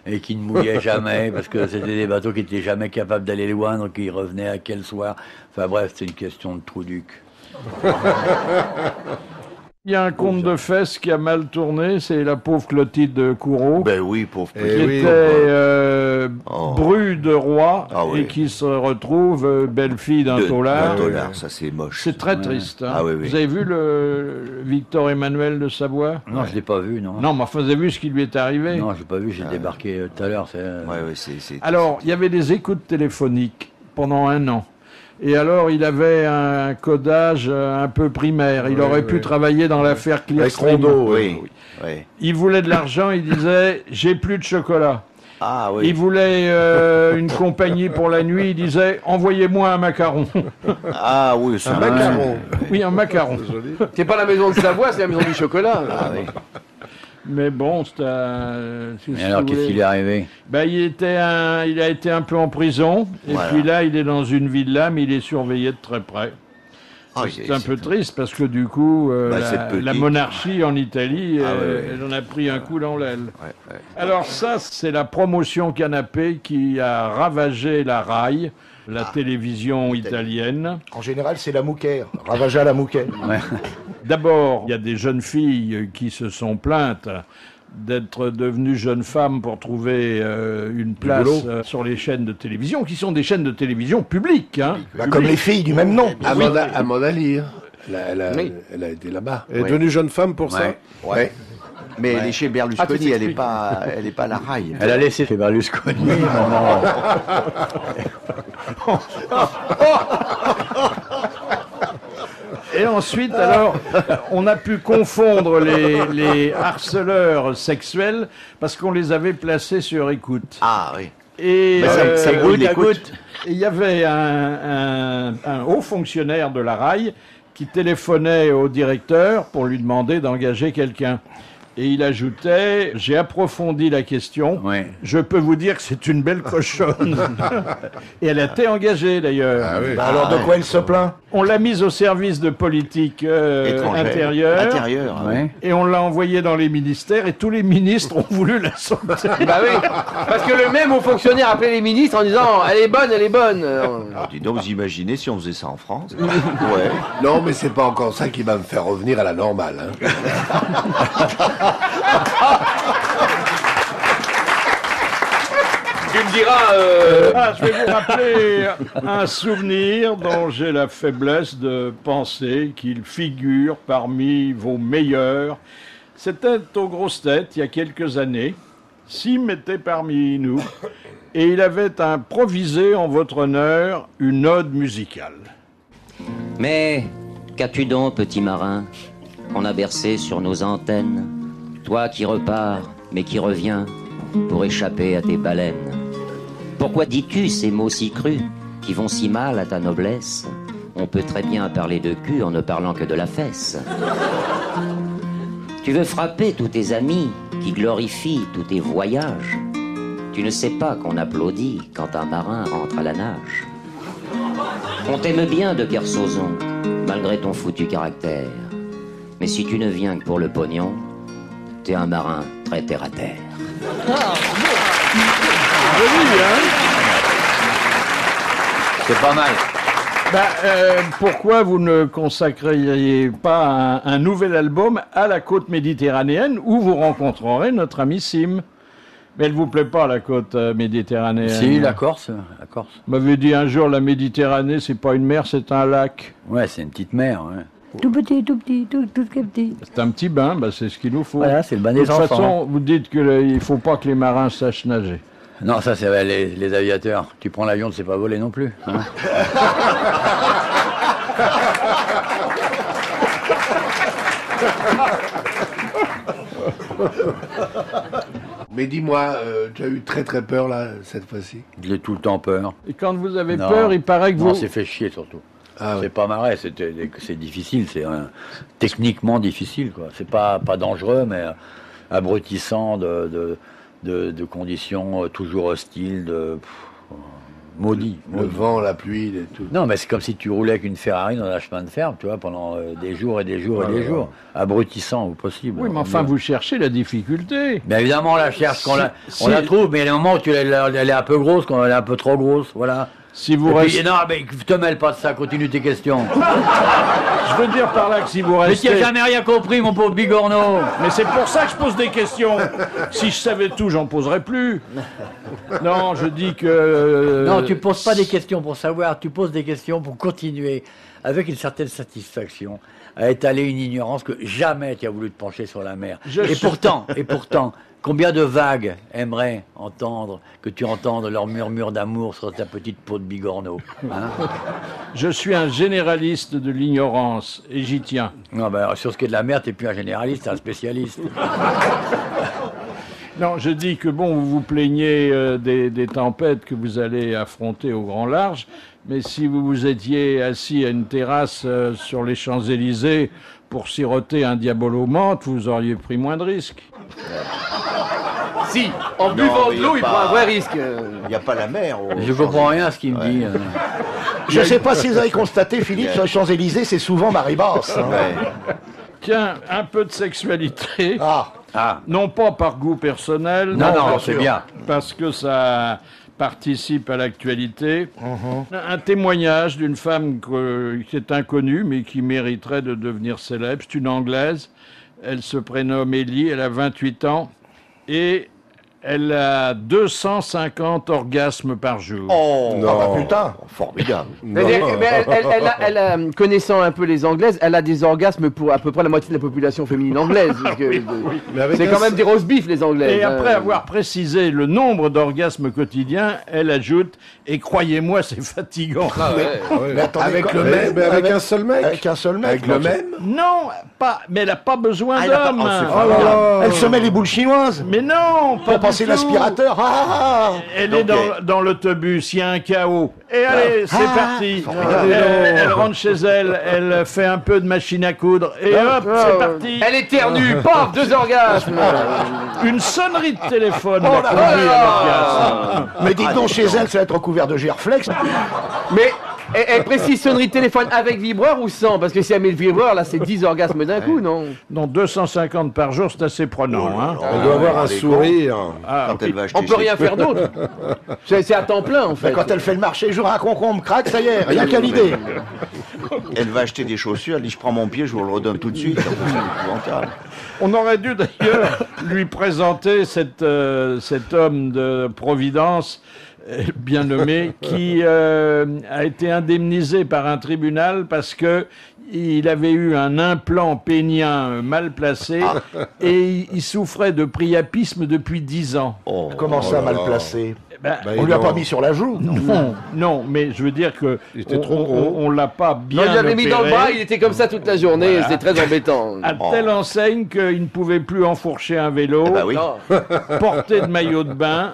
[SPEAKER 9] et qui ne mouillaient jamais parce que c'était des bateaux qui n'étaient jamais capables d'aller loin, donc ils revenaient à quel soir. Enfin bref, c'est une question de trou-duc.
[SPEAKER 3] Il y a un conte de fesses qui a mal tourné, c'est la pauvre Clotilde Courreau,
[SPEAKER 6] Ben oui, pauvre
[SPEAKER 3] qui
[SPEAKER 7] Eh oui.
[SPEAKER 3] était
[SPEAKER 6] Oh.
[SPEAKER 3] bru de roi
[SPEAKER 6] Ah oui.
[SPEAKER 3] et qui se retrouve belle-fille d'un taulard.
[SPEAKER 6] Dollar, ça c'est moche.
[SPEAKER 3] C'est très triste. Hein.
[SPEAKER 6] Ah oui, oui.
[SPEAKER 3] Vous avez vu le Victor Emmanuel de Savoie?
[SPEAKER 9] Non, je l'ai pas vu, non.
[SPEAKER 3] Non, mais enfin, vous avez vu ce qui lui est arrivé?
[SPEAKER 9] Non, j'ai pas vu. J'ai débarqué tout à l'heure.
[SPEAKER 6] Ouais, c'est...
[SPEAKER 3] Alors, il y avait des écoutes téléphoniques pendant 1 an. Et alors, il avait un codage un peu primaire. Il aurait pu travailler dans l'affaire
[SPEAKER 7] Avec
[SPEAKER 3] Clearstream.
[SPEAKER 7] Rondeau,
[SPEAKER 6] Oui, oui.
[SPEAKER 3] Il voulait de l'argent, il disait « j'ai plus de chocolat ».
[SPEAKER 6] Ah oui.
[SPEAKER 3] Il voulait une compagnie pour la nuit, il disait « envoyez-moi un macaron ».
[SPEAKER 6] Ah oui, c'est
[SPEAKER 7] Un macaron.
[SPEAKER 3] Oui, un macaron.
[SPEAKER 7] Joli.
[SPEAKER 8] C'est pas la maison de Savoie, c'est la maison du chocolat.
[SPEAKER 6] Ah oui.
[SPEAKER 3] Mais bon, c'était un...
[SPEAKER 9] Et alors, qu'est-ce qui lui est arrivé?
[SPEAKER 3] Ben, il a été un peu en prison, et
[SPEAKER 6] Voilà.
[SPEAKER 3] puis là, il est dans une villa, mais il est surveillé de très près.
[SPEAKER 6] Ah,
[SPEAKER 3] C'est un peu triste, parce que du coup,
[SPEAKER 6] Bah, c'est petit.
[SPEAKER 3] la monarchie en Italie,
[SPEAKER 6] Ah, ouais.
[SPEAKER 3] elle en a pris un coup dans l'aile.
[SPEAKER 6] Ouais, ouais.
[SPEAKER 3] Alors ça, c'est la promotion canapé qui a ravagé la RAI, la télévision italienne.
[SPEAKER 4] En général, c'est la mouquère. Ravager à la mouquère.
[SPEAKER 3] D'abord, il y a des jeunes filles qui se sont plaintes d'être devenues jeunes femmes pour trouver une place sur les chaînes de télévision, qui sont des chaînes de télévision publiques. Hein.
[SPEAKER 4] Bah, comme les filles du même nom.
[SPEAKER 5] Amanda Lear. Elle a été là-bas.
[SPEAKER 7] Elle est devenue jeune femme pour ça.
[SPEAKER 6] Ouais. Mais elle est chez Berlusconi,
[SPEAKER 8] Ah,
[SPEAKER 6] elle n'est pas à la raille.
[SPEAKER 9] Elle a laissé chez Berlusconi. maman.
[SPEAKER 3] Et ensuite, alors, on a pu confondre les harceleurs sexuels parce qu'on les avait placés sur écoute.
[SPEAKER 6] Ah oui.
[SPEAKER 3] Et
[SPEAKER 6] ça
[SPEAKER 3] et
[SPEAKER 6] goutte à goutte.
[SPEAKER 3] il y avait un haut fonctionnaire de la RAI qui téléphonait au directeur pour lui demander d'engager quelqu'un. Et il ajoutait, j'ai approfondi la question,
[SPEAKER 9] Ouais.
[SPEAKER 3] je peux vous dire que c'est une belle cochonne. Et elle a été engagée d'ailleurs.
[SPEAKER 7] Ah oui.
[SPEAKER 4] Bah, alors de quoi elle se plaint?
[SPEAKER 3] On l'a mise au service de politique
[SPEAKER 6] Étrangère.
[SPEAKER 3] intérieure.
[SPEAKER 6] Intérieur.
[SPEAKER 9] Ouais.
[SPEAKER 3] Et on l'a envoyée dans les ministères et tous les ministres ont voulu la sauter.
[SPEAKER 8] Bah oui, parce que le même haut fonctionnaire appelait les ministres en disant elle est bonne, elle est bonne.
[SPEAKER 6] Alors, dis donc, vous imaginez si on faisait ça en France? Ouais.
[SPEAKER 5] Non, mais c'est pas encore ça qui va me faire revenir à la normale. Hein.
[SPEAKER 8] Tu me diras.
[SPEAKER 3] Ah, je vais vous rappeler un souvenir dont j'ai la faiblesse de penser qu'il figure parmi vos meilleurs. C'était aux grosses têtes il y a quelques années. Sim était parmi nous et il avait improvisé en votre honneur une ode musicale.
[SPEAKER 10] Mais qu'as-tu donc, petit marin, qu'on a bercé sur nos antennes, toi qui repars, mais qui reviens pour échapper à tes baleines? Pourquoi dis-tu ces mots si crus, qui vont si mal à ta noblesse? On peut très bien parler de cul en ne parlant que de la fesse. Tu veux frapper tous tes amis, qui glorifient tous tes voyages. Tu ne sais pas qu'on applaudit quand un marin rentre à la nage. On t'aime bien de Kersozon, malgré ton foutu caractère. Mais si tu ne viens que pour le pognon, t'es un marin très terre-à-terre.
[SPEAKER 9] C'est pas mal.
[SPEAKER 3] Pourquoi vous ne consacreriez pas un nouvel album à la côte méditerranéenne où vous rencontrerez notre ami Sim? Mais elle vous plaît pas, la côte méditerranéenne?
[SPEAKER 9] Si, la Corse. La Corse.
[SPEAKER 3] Vous m'avez dit un jour, la Méditerranée, c'est pas une mer, c'est un lac.
[SPEAKER 9] Ouais, c'est une petite mer. Ouais.
[SPEAKER 2] Tout petit, tout petit, tout petit.
[SPEAKER 3] C'est un petit bain, c'est ce qu'il nous faut.
[SPEAKER 9] Voilà, c'est le bain
[SPEAKER 3] De
[SPEAKER 9] des
[SPEAKER 3] toute
[SPEAKER 9] enfants.
[SPEAKER 3] façon, vous dites qu'il ne faut pas que les marins sachent nager.
[SPEAKER 9] Non, ça c'est les aviateurs. Tu prends l'avion, tu sais pas voler non plus. Hein.
[SPEAKER 5] Mais dis-moi, tu as eu très très peur là, cette fois-ci?
[SPEAKER 9] J'ai tout le temps peur.
[SPEAKER 3] Et quand vous avez
[SPEAKER 9] Non.
[SPEAKER 3] peur, il paraît que
[SPEAKER 9] Non,
[SPEAKER 3] vous...
[SPEAKER 9] c'est fait chier surtout.
[SPEAKER 5] Ah ouais.
[SPEAKER 9] C'est pas marrant, c'est difficile, c'est techniquement difficile, quoi. C'est pas dangereux, mais abrutissant de conditions toujours hostiles, maudit.
[SPEAKER 5] Le vent, la pluie, et tout.
[SPEAKER 9] Non, mais c'est comme si tu roulais avec une Ferrari dans un chemin de fer, tu vois, pendant des jours et des jours et des jours. Abrutissant au possible.
[SPEAKER 3] Oui, mais enfin, vous cherchez la difficulté.
[SPEAKER 9] Mais évidemment, on la cherche, on la
[SPEAKER 3] si-
[SPEAKER 9] trouve, mais il y a des moments où elle est un peu grosse, quand elle est un peu trop grosse, voilà.
[SPEAKER 3] Si vous
[SPEAKER 9] Et puis,
[SPEAKER 3] restez...
[SPEAKER 9] non, mais te mêle pas de ça, continue tes questions.
[SPEAKER 3] Je veux dire par là que si vous
[SPEAKER 9] Mais
[SPEAKER 3] restez...
[SPEAKER 9] tu n'as jamais rien compris, mon pauvre Bigorneau.
[SPEAKER 3] Mais c'est pour ça que je pose des questions. Si je savais tout, j'en poserais plus. Non, je dis que...
[SPEAKER 9] Non, tu poses pas des questions pour savoir, tu poses des questions pour continuer avec une certaine satisfaction à étaler une ignorance que jamais tu as voulu te pencher sur la mer. Et pourtant, combien de vagues aimeraient entendre que tu entendes leur murmure d'amour sur ta petite peau de Bigorneau, hein?
[SPEAKER 3] Je suis un généraliste de l'ignorance et j'y tiens.
[SPEAKER 9] Non, ben, sur ce qui est de la mer, t'es plus un généraliste, t'es un spécialiste.
[SPEAKER 3] Non, je dis que bon, vous vous plaignez des tempêtes que vous allez affronter au grand large, mais si vous vous étiez assis à une terrasse sur les Champs-Élysées pour siroter un diabolo menthe, vous auriez pris moins de risques.
[SPEAKER 8] Si, en buvant de l'eau, il prend un vrai risque.
[SPEAKER 6] Il n'y a pas la mer.
[SPEAKER 9] Je comprends rien à ce qu'il me dit.
[SPEAKER 4] Je sais pas si vous avez constaté, Philippe, sur les Champs-Élysées, c'est souvent marée basse. Hein.
[SPEAKER 3] Tiens, un peu de sexualité.
[SPEAKER 4] Ah,
[SPEAKER 3] Non pas par goût personnel,
[SPEAKER 9] Non,
[SPEAKER 3] parce
[SPEAKER 9] c'est
[SPEAKER 3] que-
[SPEAKER 9] bien.
[SPEAKER 3] parce que ça participe à l'actualité. Un témoignage d'une femme qui est inconnue, mais qui mériterait de devenir célèbre. C'est une Anglaise. Elle se prénomme Ellie, elle a 28 ans. Et elle a 250 orgasmes par jour.
[SPEAKER 4] oh,
[SPEAKER 7] Non.
[SPEAKER 4] ah bah putain.
[SPEAKER 6] Formidable.
[SPEAKER 8] Mais connaissant un peu les Anglaises, elle a des orgasmes pour à peu près la moitié de la population féminine anglaise. Parce que,
[SPEAKER 7] Mais avec
[SPEAKER 8] c'est
[SPEAKER 7] un
[SPEAKER 8] quand même des roast beef, les Anglaises.
[SPEAKER 3] Et après
[SPEAKER 8] hein.
[SPEAKER 3] avoir précisé le nombre d'orgasmes quotidiens, elle ajoute « Et croyez-moi, c'est fatigant.
[SPEAKER 4] Mais attendez,
[SPEAKER 5] Avec le
[SPEAKER 7] Mais,
[SPEAKER 5] même,
[SPEAKER 7] mais avec un seul mec.
[SPEAKER 4] Avec un seul mec.
[SPEAKER 5] avec le même.
[SPEAKER 3] Non, pas, mais elle n'a pas besoin
[SPEAKER 4] elle a pas-
[SPEAKER 3] d'hommes.
[SPEAKER 4] oh, c'est
[SPEAKER 7] Oh là là.
[SPEAKER 4] Elle se met les boules chinoises
[SPEAKER 3] Mais non, pas
[SPEAKER 4] pour
[SPEAKER 3] du
[SPEAKER 4] passer
[SPEAKER 3] tout.
[SPEAKER 4] l'aspirateur.
[SPEAKER 3] Elle est dans l'autobus, il y a un chaos. Et allez, c'est parti. Elle rentre chez elle, elle fait un peu de machine à coudre. Et hop, c'est parti.
[SPEAKER 8] Elle éternue, paf, 2 orgasmes.
[SPEAKER 3] Une sonnerie de téléphone l'a
[SPEAKER 4] là
[SPEAKER 3] conduit à l'orgasme.
[SPEAKER 4] Mais dites donc, chez elle, ça va être recouvert de Gerflex.
[SPEAKER 8] Mais elle précise sonnerie de téléphone avec vibreur ou sans? Parce que si elle met le vibreur, là, c'est 10 orgasmes d'un coup, non?
[SPEAKER 3] Non, 250 par jour, c'est assez prenant. Hein.
[SPEAKER 7] Elle doit avoir un
[SPEAKER 6] elle est
[SPEAKER 7] sourire.
[SPEAKER 6] Quand elle va acheter
[SPEAKER 8] On peut rien faire d'autre. C'est à temps plein, en fait.
[SPEAKER 4] Quand elle fait le marché, jour un concombre, crac, ça y est, rien qu'à l'idée.
[SPEAKER 6] Elle va acheter des chaussures, elle dit je prends mon pied, je vous le redonne tout de suite. C'est épouvantable.
[SPEAKER 3] On aurait dû d'ailleurs lui présenter cet homme de Providence, bien nommé, qui a été indemnisé par un tribunal parce que il avait eu un implant pénien mal placé et il souffrait de priapisme depuis 10 ans.
[SPEAKER 4] Comment ça, mal placé?
[SPEAKER 3] Ben,
[SPEAKER 4] On lui a pas mis sur la joue.
[SPEAKER 3] non, mais je veux dire que
[SPEAKER 7] Il était trop gros.
[SPEAKER 3] on l'a pas bien
[SPEAKER 8] Non, il l'avait mis dans le
[SPEAKER 3] opéré.
[SPEAKER 8] bras, il était comme ça toute la journée,
[SPEAKER 3] Voilà.
[SPEAKER 8] c'était très embêtant.
[SPEAKER 3] À telle enseigne qu'il ne pouvait plus enfourcher un vélo,
[SPEAKER 6] Bah oui.
[SPEAKER 8] Non.
[SPEAKER 3] porter de maillot de bain,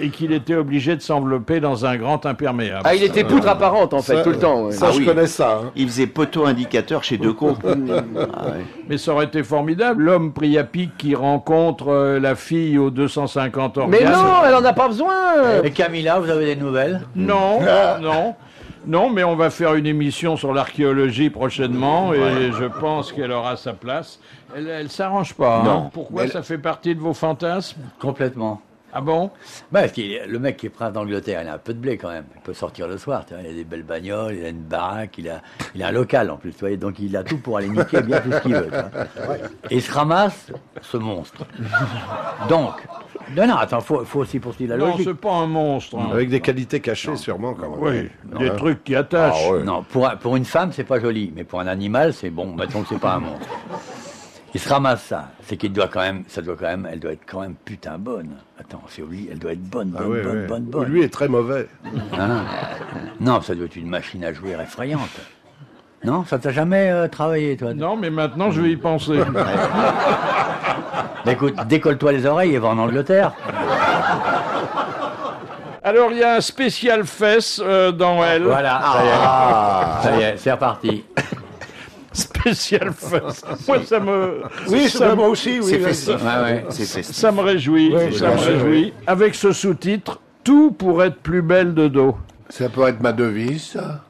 [SPEAKER 3] et qu'il était obligé de s'envelopper dans un grand imperméable.
[SPEAKER 8] Ah, il était poutre apparente, en fait,
[SPEAKER 7] Ça-
[SPEAKER 8] tout le temps. ouais.
[SPEAKER 7] Ça,
[SPEAKER 6] Ah
[SPEAKER 7] je
[SPEAKER 6] oui.
[SPEAKER 7] connais ça. Hein.
[SPEAKER 6] Il faisait poteau indicateur chez Decaux. Ah ouais.
[SPEAKER 3] Mais ça aurait été formidable, l'homme pris à pic qui rencontre la fille aux 250 orgasmes.
[SPEAKER 8] Mais non, elle en a pas besoin.
[SPEAKER 9] Et Camilla, vous avez des nouvelles?
[SPEAKER 3] Non, non, mais on va faire une émission sur l'archéologie prochainement et je pense qu'elle aura sa place. Elle s'arrange pas. Hein.
[SPEAKER 6] Non.
[SPEAKER 3] Pourquoi ça fait partie de vos fantasmes?
[SPEAKER 9] Complètement.
[SPEAKER 3] Ah bon?
[SPEAKER 9] Bah, le mec qui est prince d'Angleterre, il a un peu de blé quand même. Il peut sortir le soir, tu vois, il a des belles bagnoles, il a une baraque, il a un local en plus, tu vois, donc il a tout pour aller niquer bien tout ce qu'il veut. Tu vois. Et il se ramasse ce monstre. Donc, non, attends, faut aussi poursuivre la
[SPEAKER 3] Non,
[SPEAKER 9] logique.
[SPEAKER 3] c'est pas un monstre. Hein.
[SPEAKER 7] Avec des qualités cachées, sûrement, quand même.
[SPEAKER 3] Oui, des
[SPEAKER 7] Ouais.
[SPEAKER 3] trucs qui attachent.
[SPEAKER 7] Ah ouais.
[SPEAKER 9] Non, pour une femme, c'est pas joli, mais pour un animal, c'est bon, mettons que c'est pas un monstre. Il se ramasse ça. C'est qu'il doit quand même, elle doit être quand même putain bonne. Attends, c'est lui, elle doit être bonne.
[SPEAKER 7] Lui est très mauvais.
[SPEAKER 9] Hein? Non, ça doit être une machine à jouer effrayante. Non, ça t'a jamais travaillé, toi?
[SPEAKER 3] Non, mais maintenant, je vais y penser.
[SPEAKER 9] Bah, écoute, décolle-toi les oreilles et va en Angleterre.
[SPEAKER 3] Alors, il y a un spécial fesses dans elle.
[SPEAKER 9] Voilà, ça y est, c'est reparti.
[SPEAKER 3] Spécial fesses. Moi, ça me...
[SPEAKER 4] Oui, moi aussi, oui.
[SPEAKER 6] C'est festif.
[SPEAKER 9] Ouais.
[SPEAKER 6] C'est festif.
[SPEAKER 3] Ça me réjouit. Ça me réjouit. Avec ce sous-titre, tout pour être plus belle de dos.
[SPEAKER 5] Ça peut être ma devise, ça.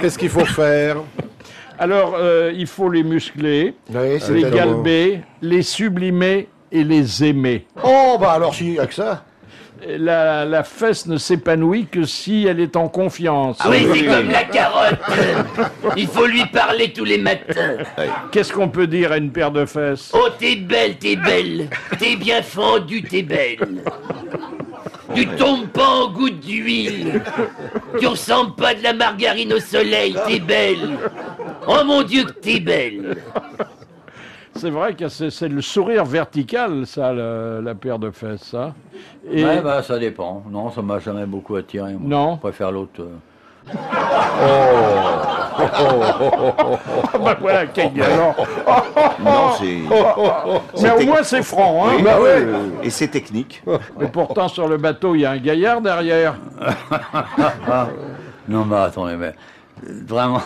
[SPEAKER 7] Qu'est-ce qu'il faut faire?
[SPEAKER 3] Alors, il faut les muscler,
[SPEAKER 4] Oui, c'est
[SPEAKER 3] les
[SPEAKER 4] tellement
[SPEAKER 3] galber, les sublimer et les aimer.
[SPEAKER 4] Oh, bah alors, si, avec ça.
[SPEAKER 3] La fesse ne s'épanouit que si elle est en confiance.
[SPEAKER 11] Ah oui, c'est comme la carotte. Il faut lui parler tous les matins.
[SPEAKER 3] Qu'est-ce qu'on peut dire à une paire de fesses?
[SPEAKER 11] Oh, t'es belle, t'es belle. T'es bien fendue, t'es belle. Tu tombes pas en goutte d'huile. Tu ressembles pas de la margarine au soleil, t'es belle. Oh mon Dieu que t'es belle.
[SPEAKER 3] C'est vrai que c'est le sourire vertical, ça, la paire de fesses, ça. Et...
[SPEAKER 9] Ouais, bah ça dépend. Non, ça m'a jamais beaucoup attiré. Moi.
[SPEAKER 3] Non.
[SPEAKER 9] Je préfère l'autre.
[SPEAKER 3] bah voilà, quel galant.
[SPEAKER 6] Non, c'est...
[SPEAKER 3] Mais au moins, c'est franc, hein.
[SPEAKER 6] Oui,
[SPEAKER 3] Bah ouais.
[SPEAKER 6] Et c'est technique.
[SPEAKER 3] Mais pourtant, sur le bateau, il y a un gaillard derrière.
[SPEAKER 9] Non, mais attendez, mais... Vraiment,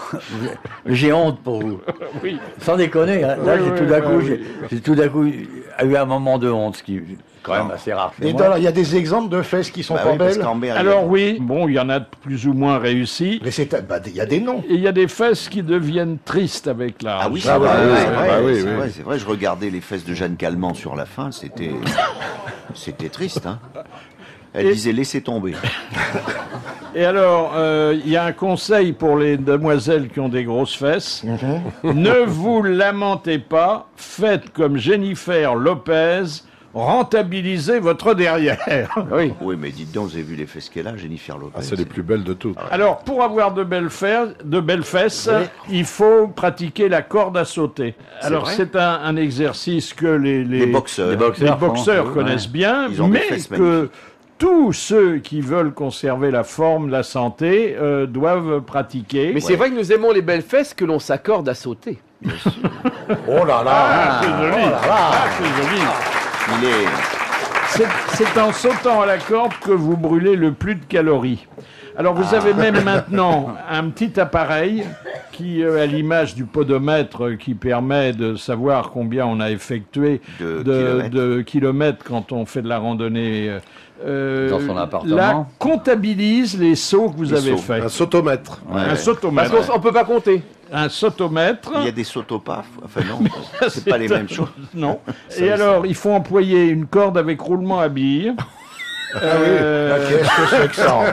[SPEAKER 9] j'ai honte pour vous.
[SPEAKER 3] Oui.
[SPEAKER 9] Sans déconner, hein. Là, j'ai tout d'un coup eu un moment de honte, ce qui est quand même assez rare.
[SPEAKER 4] Et alors, il y a des exemples de fesses qui sont pas belles.
[SPEAKER 3] Alors oui, bon, il y en a plus ou moins réussi.
[SPEAKER 4] Mais il y a des noms.
[SPEAKER 3] Et il y a des fesses qui deviennent tristes avec l'âge.
[SPEAKER 6] Ah oui, c'est vrai. C'est vrai, je regardais les fesses de Jeanne Calment sur la fin, c'était triste, hein. Elle disait laissez tomber.
[SPEAKER 3] Et alors, il y a un conseil pour les demoiselles qui ont des grosses fesses. Ne vous lamentez pas, faites comme Jennifer Lopez, rentabilisez votre derrière.
[SPEAKER 6] Oui. Oui, mais dites donc, vous avez vu les fesses qu'elle a, Jennifer Lopez.
[SPEAKER 7] Ah, c'est les plus belles de toutes.
[SPEAKER 3] Alors, pour avoir de belles fesses, il faut pratiquer la corde à sauter. Alors, c'est un exercice que les boxeurs connaissent bien, mais que... Tous ceux qui veulent conserver la forme, la santé, doivent pratiquer.
[SPEAKER 8] Mais c'est vrai que nous aimons les belles fesses que l'on s'accorde à sauter.
[SPEAKER 4] Oh là là,
[SPEAKER 3] c'est joli. C'est en sautant à la corde que vous brûlez le plus de calories. Alors vous avez même maintenant un petit appareil qui, à l'image du podomètre, qui permet de savoir combien on a effectué de kilomètres quand on fait de la randonnée.
[SPEAKER 9] Dans son appartement.
[SPEAKER 3] Là, comptabilise les sauts que vous avez faits.
[SPEAKER 7] Un sautomètre.
[SPEAKER 3] Ouais. Un sautomètre.
[SPEAKER 8] Parce qu'on ne peut pas compter.
[SPEAKER 3] Un sautomètre.
[SPEAKER 6] Il y a des sautopafs. Enfin non, c'est pas les mêmes choses.
[SPEAKER 3] Non. Et alors, il faut employer une corde avec roulement à billes.
[SPEAKER 4] Qu'est-ce que c'est que ça?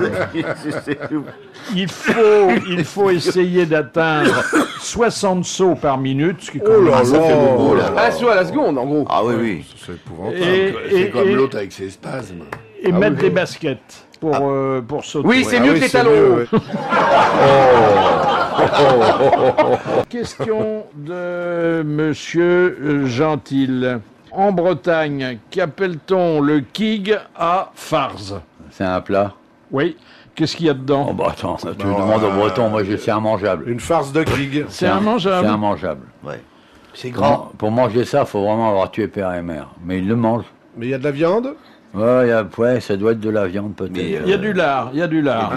[SPEAKER 3] Il faut essayer d'atteindre 60 sauts par minute, ce qui est quand même
[SPEAKER 7] ça fait beaucoup, là.
[SPEAKER 8] Un saut à la seconde, en gros.
[SPEAKER 6] Ah oui.
[SPEAKER 7] C'est épouvantable.
[SPEAKER 5] C'est comme l'autre avec ses spasmes.
[SPEAKER 3] Et mettre des baskets pour sauter.
[SPEAKER 8] Oui, c'est mieux que les talons.
[SPEAKER 3] Question de Monsieur Gentil. En Bretagne, qu'appelle-t-on le kig à farce?
[SPEAKER 9] C'est un plat.
[SPEAKER 3] Oui. Qu'est-ce qu'il y a dedans?
[SPEAKER 9] Oh bah attends, tu demandes aux Bretons, moi c'est immangeable.
[SPEAKER 7] Une farce de kig.
[SPEAKER 3] C'est immangeable.
[SPEAKER 9] C'est immangeable.
[SPEAKER 6] Ouais.
[SPEAKER 4] C'est grand.
[SPEAKER 9] Pour manger ça, il faut vraiment avoir tué père et mère. Mais ils le mangent.
[SPEAKER 7] Mais il y a de la viande?
[SPEAKER 9] Ouais, ça doit être de la viande peut-être.
[SPEAKER 3] Il y a du lard,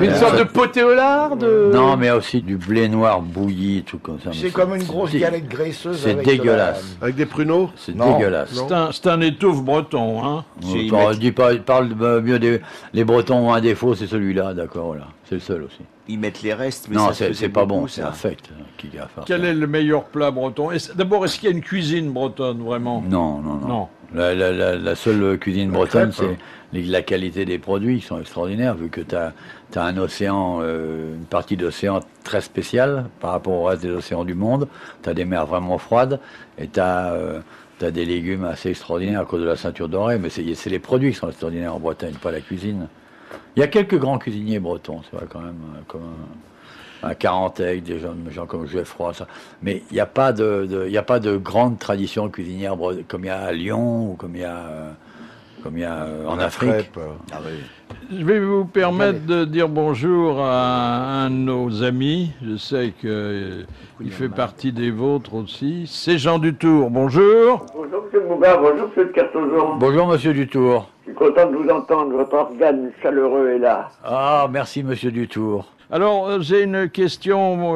[SPEAKER 8] Une sorte de poté au lard
[SPEAKER 9] Non, mais aussi du blé noir bouilli, tout comme ça.
[SPEAKER 4] C'est comme une grosse galette graisseuse.
[SPEAKER 9] C'est dégueulasse.
[SPEAKER 7] Avec des pruneaux?
[SPEAKER 9] C'est dégueulasse.
[SPEAKER 3] C'est un étouffe breton, hein.
[SPEAKER 9] Parle mieux des... Les Bretons ont un défaut, c'est celui-là, d'accord, voilà. C'est le seul aussi.
[SPEAKER 6] Ils mettent les restes, mais
[SPEAKER 9] non,
[SPEAKER 6] ça
[SPEAKER 9] c'est pas bon, c'est infect.
[SPEAKER 3] Quel est le meilleur plat breton? D'abord, est-ce qu'il y a une cuisine bretonne, vraiment?
[SPEAKER 9] Non. La seule cuisine bretonne, c'est la qualité des produits qui sont extraordinaires, vu que tu as un océan, une partie d'océan très spéciale par rapport au reste des océans du monde. Tu as des mers vraiment froides et tu as des légumes assez extraordinaires à cause de la ceinture dorée. Mais c'est les produits qui sont extraordinaires en Bretagne, pas la cuisine. Il y a quelques grands cuisiniers bretons, c'est vrai quand même, comme un Carantec, des gens comme Geoffroy, ça. Mais il n'y a pas de grande tradition cuisinière comme il y a à Lyon ou comme il y a en Afrique.
[SPEAKER 3] Ah oui. Je vais vous permettre de dire bonjour à un de nos amis. Je sais qu'il fait partie des vôtres aussi. C'est Jean Dutour. Bonjour.
[SPEAKER 12] Bonjour M. Bouvard, bonjour M. Cartozon.
[SPEAKER 9] Bonjour Monsieur Dutour.
[SPEAKER 12] Je suis content de vous entendre, votre organe chaleureux est là.
[SPEAKER 9] Ah, merci Monsieur Dutour.
[SPEAKER 3] Alors, j'ai une question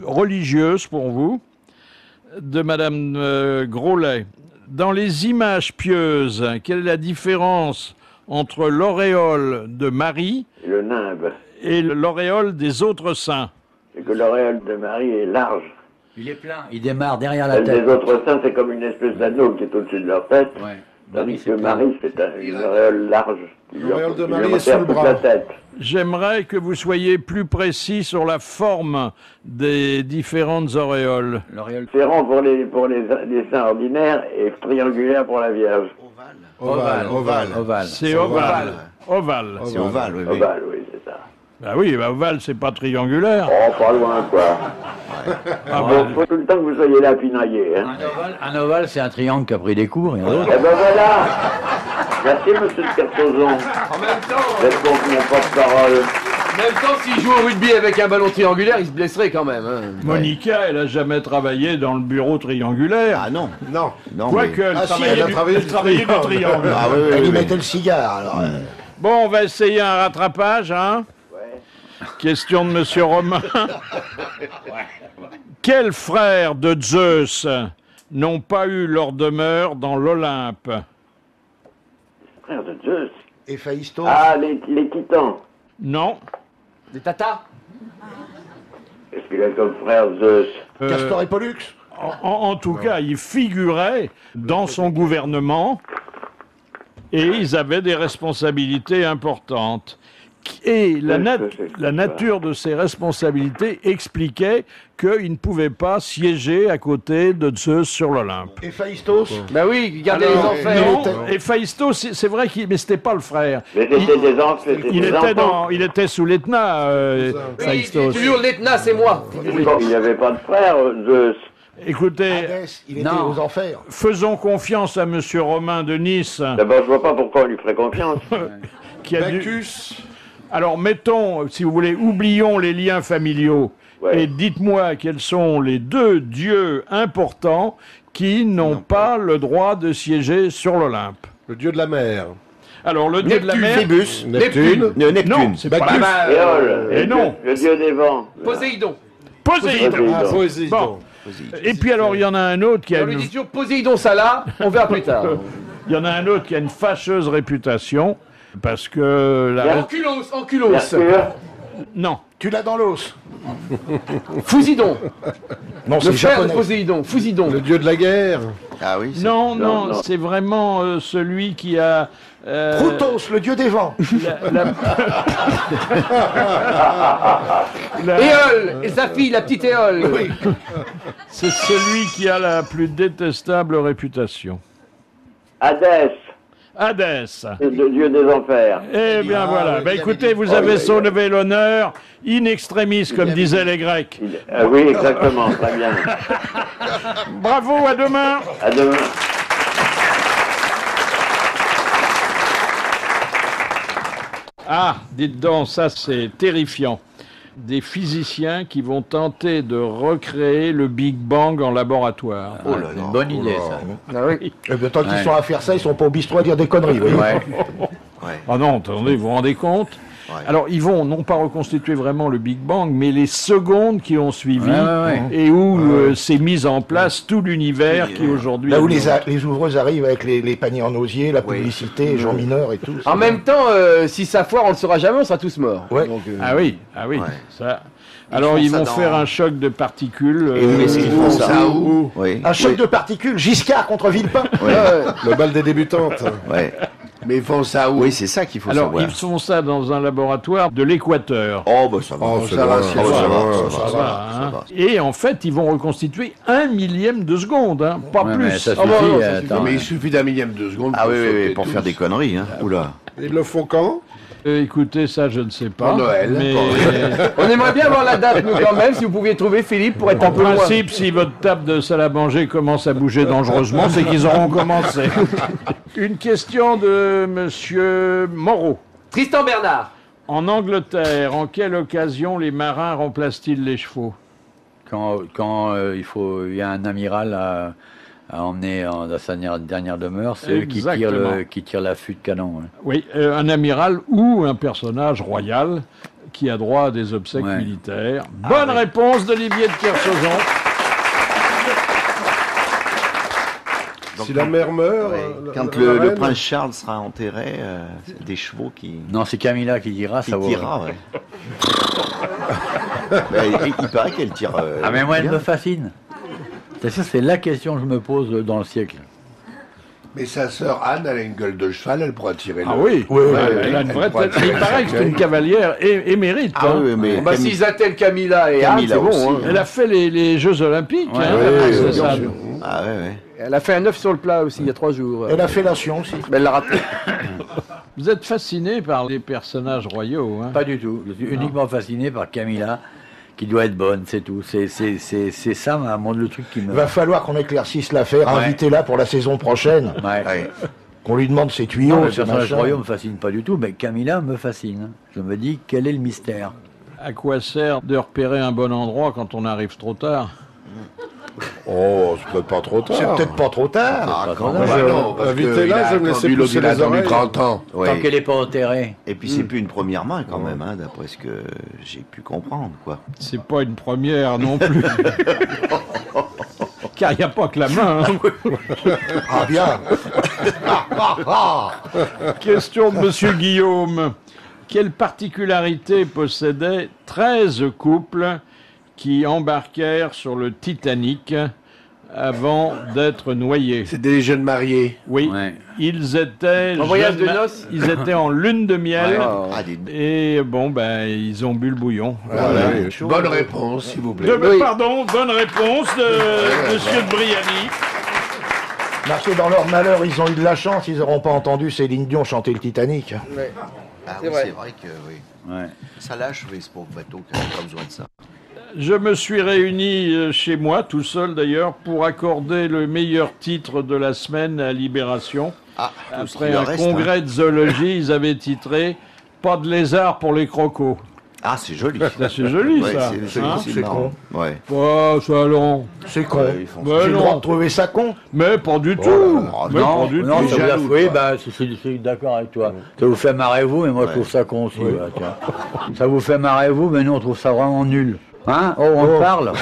[SPEAKER 3] religieuse pour vous, de Madame Grolet. Dans les images pieuses, quelle est la différence entre l'auréole de Marie
[SPEAKER 12] Et le nimbe.
[SPEAKER 3] Et l'auréole des autres saints?
[SPEAKER 12] C'est que l'auréole de Marie est large.
[SPEAKER 9] Il est plein, il démarre derrière la
[SPEAKER 12] Celle
[SPEAKER 9] tête.
[SPEAKER 12] des autres saints, c'est comme une espèce d'anneau qui est au-dessus de leur tête.
[SPEAKER 9] Ouais.
[SPEAKER 12] Tandis que Marie, c'est une auréole large.
[SPEAKER 7] L'auréole de Marie est sous le bras.
[SPEAKER 3] J'aimerais que vous soyez plus précis sur la forme des différentes auréoles.
[SPEAKER 12] C'est rond pour les saints ordinaires et triangulaire pour la Vierge.
[SPEAKER 7] Ovale.
[SPEAKER 3] C'est ovale. Ovale.
[SPEAKER 6] C'est ovale, oui.
[SPEAKER 12] Ovale, oui, c'est ça.
[SPEAKER 3] Bah oui, bah ovale, c'est pas triangulaire.
[SPEAKER 12] Oh, pas loin, quoi.
[SPEAKER 3] Ah
[SPEAKER 12] Bon, faut tout le temps que vous soyez là pinaillé, hein.
[SPEAKER 9] Un ovale, c'est un triangle qui a pris des coups, rien d'autre.
[SPEAKER 12] Eh ben voilà. Merci, monsieur de Cartozon.
[SPEAKER 8] En même temps,
[SPEAKER 12] Vous êtes donc mon porte-parole.
[SPEAKER 8] même temps, s'il joue au rugby avec un ballon triangulaire, il se blesserait quand même. Hein.
[SPEAKER 3] Monica, elle a jamais travaillé dans le bureau triangulaire.
[SPEAKER 6] Ah non.
[SPEAKER 7] Non.
[SPEAKER 3] Quoique, elle
[SPEAKER 7] si, elle a travaillé
[SPEAKER 3] elle travaillait du triangle.
[SPEAKER 4] Ah oui, elle y mettait le cigare, alors.
[SPEAKER 3] Bon, on va essayer un rattrapage, hein. Question de Monsieur Romain. Quels frères de Zeus n'ont pas eu leur demeure dans l'Olympe?
[SPEAKER 12] Frère de Zeus.
[SPEAKER 4] Héphaïstos.
[SPEAKER 12] Ah, les titans.
[SPEAKER 3] Non.
[SPEAKER 8] Des tatas.
[SPEAKER 12] Qu'est-ce qu'il a comme frère Zeus?
[SPEAKER 4] Castor et Pollux.
[SPEAKER 3] En tout cas, ils figuraient dans son gouvernement et ils avaient des responsabilités importantes. Et la nature de ces responsabilités expliquait qu'ils ne pouvaient pas siéger à côté de Zeus sur l'Olympe.
[SPEAKER 4] Héphaïstos.
[SPEAKER 8] Bah oui, il gardait les enfers.
[SPEAKER 3] Non, Héphaïstos, c'est vrai qu'il, mais c'était pas le frère.
[SPEAKER 12] Mais c'était des enfants.
[SPEAKER 3] Il était sous l'Etna,
[SPEAKER 8] Oui,
[SPEAKER 3] Héphaïstos.
[SPEAKER 8] toujours l'Etna, c'est moi.
[SPEAKER 12] Il n'y avait pas de frère, Zeus.
[SPEAKER 3] Écoutez,
[SPEAKER 4] Hadès, il était aux enfers.
[SPEAKER 3] faisons confiance à Monsieur Romain de Nice,
[SPEAKER 12] D'abord, je vois pas pourquoi on lui ferait confiance.
[SPEAKER 3] qui a dû...
[SPEAKER 7] Bacchus.
[SPEAKER 3] Alors mettons, si vous voulez, oublions les liens familiaux et dites-moi quels sont les deux dieux importants qui n'ont pas le droit de siéger sur l'Olympe.
[SPEAKER 7] Le dieu de la mer.
[SPEAKER 3] Alors le dieu de la mer...
[SPEAKER 6] Phébus.
[SPEAKER 7] Neptune.
[SPEAKER 3] Non, c'est pas
[SPEAKER 7] Bacchus.
[SPEAKER 12] Éole.
[SPEAKER 3] Et non.
[SPEAKER 12] Le dieu des vents.
[SPEAKER 8] Poséidon.
[SPEAKER 3] Poséidon.
[SPEAKER 7] Ah, Poséidon.
[SPEAKER 3] Bon. Et puis alors il y en a un autre qui a
[SPEAKER 8] On lui dit toujours Poséidon Salah, on verra plus tard.
[SPEAKER 3] il y en a un autre qui a une fâcheuse réputation parce que
[SPEAKER 8] Anculos.
[SPEAKER 12] Mercure.
[SPEAKER 3] non.
[SPEAKER 4] Tu l'as dans l'os.
[SPEAKER 8] Fousidon.
[SPEAKER 4] Non,
[SPEAKER 8] Le
[SPEAKER 4] c'est
[SPEAKER 8] frère de
[SPEAKER 4] japonais.
[SPEAKER 8] Poséidon. Fousidon.
[SPEAKER 7] Le dieu de la guerre.
[SPEAKER 6] Ah oui.
[SPEAKER 3] Non, c'est vraiment celui qui a...
[SPEAKER 4] Proutos, le dieu des vents.
[SPEAKER 8] Éole. Et sa fille, la petite Éole. Oui.
[SPEAKER 3] C'est celui qui a la plus détestable réputation.
[SPEAKER 12] Hadès.
[SPEAKER 3] Hadès.
[SPEAKER 12] Le dieu des enfers.
[SPEAKER 3] Eh bien voilà. Ben, écoutez, vous avez sauvé l'honneur in extremis, comme disaient les Grecs.
[SPEAKER 12] Oui, exactement, très bien.
[SPEAKER 3] Bravo, à demain.
[SPEAKER 12] À demain.
[SPEAKER 3] Ah, dites donc, ça c'est terrifiant. Des physiciens qui vont tenter de recréer le Big Bang en laboratoire.
[SPEAKER 9] Oh là là, une bonne idée, ça.
[SPEAKER 8] Ah oui.
[SPEAKER 4] Eh bien, tant qu'ils sont à faire ça, ils sont pas au bistrot à dire des conneries. Vous voyez.
[SPEAKER 3] Ah non, attendez, vous vous rendez compte? Alors, ils vont non pas reconstituer vraiment le Big Bang, mais les secondes qui ont suivi et où s'est mis en place tout l'univers qui aujourd'hui...
[SPEAKER 4] Là où les ouvreuses arrivent avec les paniers en osier, la publicité, Jean Mineur et tout.
[SPEAKER 8] En même temps, si ça foire, on ne le saura jamais, on sera tous morts.
[SPEAKER 4] Ouais.
[SPEAKER 8] Donc,
[SPEAKER 3] Ah oui. Ça... Alors, ils vont faire un choc de particules.
[SPEAKER 6] Et où est-ce qu'ils font ça?
[SPEAKER 4] Où un choc de particules, Giscard contre Villepin.
[SPEAKER 7] Le bal des débutantes.
[SPEAKER 6] Ouais. Mais ils font ça où? Oui, c'est ça qu'il faut
[SPEAKER 3] Alors,
[SPEAKER 6] savoir.
[SPEAKER 3] ils font ça dans un laboratoire de l'Équateur.
[SPEAKER 6] Oh, bah ça va.
[SPEAKER 7] Oh,
[SPEAKER 6] ça va, ça
[SPEAKER 3] va, hein. Et en fait, ils vont reconstituer 1/1000 de seconde, hein, pas plus.
[SPEAKER 9] Mais ça suffit.
[SPEAKER 5] Mais il suffit d'1 millième de seconde.
[SPEAKER 6] Ah oui, pour faire des conneries, hein. Oula.
[SPEAKER 7] Ils le font quand?
[SPEAKER 3] Écoutez, ça, je ne sais pas.
[SPEAKER 5] Pour Noël.
[SPEAKER 3] Mais...
[SPEAKER 8] On aimerait bien voir la date, nous, quand même, si vous pouviez trouver Philippe pour être un
[SPEAKER 3] En
[SPEAKER 8] peu loin.
[SPEAKER 3] principe, si votre table de salle à manger commence à bouger dangereusement, c'est qu'ils auront commencé. Une question de Monsieur Moreau.
[SPEAKER 8] Tristan Bernard.
[SPEAKER 3] En Angleterre, en quelle occasion les marins remplacent-ils les chevaux?
[SPEAKER 9] Quand il y a un amiral à emmener à sa dernière demeure, c'est eux qui tirent l'affût de canon. Ouais.
[SPEAKER 3] Oui, un amiral ou un personnage royal qui a droit à des obsèques militaires. Bonne réponse d'Olivier de Kersauzon.
[SPEAKER 7] Si la mère meurt...
[SPEAKER 6] Quand
[SPEAKER 7] la
[SPEAKER 6] le
[SPEAKER 7] reine-
[SPEAKER 6] prince Charles sera enterré, c'est des chevaux qui...
[SPEAKER 9] Non, c'est Camilla qui dira, ça vaut.
[SPEAKER 6] tirera, ouais. Il paraît qu'elle tire...
[SPEAKER 9] Ah mais moi, elle
[SPEAKER 6] bien.
[SPEAKER 9] me fascine. C'est sûr, c'est la question que je me pose dans le siècle.
[SPEAKER 5] Mais sa sœur Anne, elle a une gueule de cheval, elle pourra tirer
[SPEAKER 3] Ah
[SPEAKER 5] le...
[SPEAKER 3] oui, elle a une
[SPEAKER 5] elle
[SPEAKER 3] vraie
[SPEAKER 5] pourra
[SPEAKER 3] tête.
[SPEAKER 5] tirer
[SPEAKER 3] Il
[SPEAKER 5] le
[SPEAKER 3] paraît que c'est
[SPEAKER 5] cercueil.
[SPEAKER 3] une cavalière émérite.
[SPEAKER 6] Ah
[SPEAKER 3] hein.
[SPEAKER 6] oui, mais...
[SPEAKER 8] Bah, s'ils attellent Camilla et Anne,
[SPEAKER 6] Camilla
[SPEAKER 8] c'est bon.
[SPEAKER 6] aussi.
[SPEAKER 8] Hein.
[SPEAKER 3] Elle a fait les Jeux Olympiques,
[SPEAKER 9] Ouais,
[SPEAKER 3] hein,
[SPEAKER 9] ouais,
[SPEAKER 3] la
[SPEAKER 9] ouais,
[SPEAKER 3] princesse
[SPEAKER 9] bien
[SPEAKER 3] Anne.
[SPEAKER 9] sûr.
[SPEAKER 6] Ah ouais, ouais.
[SPEAKER 8] Elle a fait un œuf sur le plat aussi, il y a 3 jours.
[SPEAKER 4] Et la fellation aussi.
[SPEAKER 8] Mais elle l'a raté.
[SPEAKER 3] Vous êtes fasciné par les personnages royaux, hein?
[SPEAKER 9] Pas du tout. Je suis uniquement fasciné par Camilla, qui doit être bonne, c'est tout. C'est ça, le truc qui me...
[SPEAKER 4] Il va falloir qu'on éclaircisse l'affaire,
[SPEAKER 9] Ouais.
[SPEAKER 4] invitez-la pour la saison prochaine.
[SPEAKER 9] Ouais.
[SPEAKER 4] Qu'on lui demande ses
[SPEAKER 9] Non,
[SPEAKER 4] tuyaux,
[SPEAKER 9] le
[SPEAKER 4] ses
[SPEAKER 9] personnage
[SPEAKER 4] machins.
[SPEAKER 9] royal me fascine pas du tout, mais Camilla me fascine. Je me dis, quel est le mystère?
[SPEAKER 3] À quoi sert de repérer un bon endroit quand on arrive trop tard?
[SPEAKER 7] Oh, c'est peut-être pas trop tard.
[SPEAKER 4] C'est peut-être pas trop tard.
[SPEAKER 9] Pas trop
[SPEAKER 5] Bah
[SPEAKER 9] tard.
[SPEAKER 5] non, parce
[SPEAKER 7] Invitez-la, je vais me laisser
[SPEAKER 5] attendu
[SPEAKER 7] pousser
[SPEAKER 5] il a
[SPEAKER 7] les
[SPEAKER 5] attendu
[SPEAKER 7] oreilles.
[SPEAKER 5] 30 ans.
[SPEAKER 6] Ouais.
[SPEAKER 9] Tant qu'elle n'est pas enterrée.
[SPEAKER 6] Et puis c'est plus une première main quand même, hein, d'après ce que j'ai pu comprendre, quoi.
[SPEAKER 3] C'est pas une première non plus. Car il n'y a pas que la main. hein.
[SPEAKER 4] Ah bien.
[SPEAKER 3] Question de Monsieur Guillaume. Quelle particularité possédaient 13 couples qui embarquèrent sur le Titanic avant d'être noyés?
[SPEAKER 5] C'est des jeunes mariés.
[SPEAKER 3] Oui,
[SPEAKER 9] Ouais.
[SPEAKER 3] ils étaient
[SPEAKER 8] En voyage de
[SPEAKER 3] jeunes
[SPEAKER 8] noces.
[SPEAKER 3] Ils étaient en lune de miel.
[SPEAKER 6] Ah,
[SPEAKER 3] Et bon, ben, ils ont bu le bouillon. Voilà.
[SPEAKER 7] Ouais.
[SPEAKER 5] Bonne réponse, s'il vous plaît.
[SPEAKER 3] Pardon, bonne réponse de Monsieur de Briani.
[SPEAKER 4] Marqué dans leur malheur, ils ont eu de la chance, ils n'auront pas entendu Céline Dion chanter le Titanic.
[SPEAKER 6] Ah
[SPEAKER 8] C'est
[SPEAKER 6] oui,
[SPEAKER 8] vrai.
[SPEAKER 6] c'est vrai que oui.
[SPEAKER 9] Ouais.
[SPEAKER 6] Ça lâche, oui, ce pauvre bateau qui n'a pas besoin de ça.
[SPEAKER 3] Je me suis réuni chez moi, tout seul d'ailleurs, pour accorder le meilleur titre de la semaine à Libération.
[SPEAKER 6] Ah, tout ce
[SPEAKER 3] Après
[SPEAKER 6] qu'il en
[SPEAKER 3] un
[SPEAKER 6] reste,
[SPEAKER 3] congrès de zoologie, ils avaient titré « Pas de lézard pour les crocos
[SPEAKER 6] Ah, c'est joli.
[SPEAKER 3] Ça, c'est joli,
[SPEAKER 6] Ouais,
[SPEAKER 3] ça.
[SPEAKER 6] c'est
[SPEAKER 3] Hein
[SPEAKER 4] c'est
[SPEAKER 6] marrant. Ouais. ».
[SPEAKER 3] Oh, ça allons.
[SPEAKER 4] C'est con.
[SPEAKER 6] Ouais, ils font ça.
[SPEAKER 3] Mais
[SPEAKER 4] J'ai le
[SPEAKER 3] non.
[SPEAKER 4] droit de trouver ça con.
[SPEAKER 3] Mais pas du tout.
[SPEAKER 6] là,
[SPEAKER 3] Mais
[SPEAKER 9] Non,
[SPEAKER 3] pas du
[SPEAKER 9] non,
[SPEAKER 3] tout.
[SPEAKER 9] ça vous a
[SPEAKER 6] Jaloux,
[SPEAKER 9] oui,
[SPEAKER 6] quoi.
[SPEAKER 9] bah, je suis d'accord avec toi. Ça vous fait marrer vous, mais moi je trouve ça con aussi. Voilà, tu vois. Ça vous fait marrer vous, mais nous on trouve ça vraiment nul. Hein? Oh, on parle.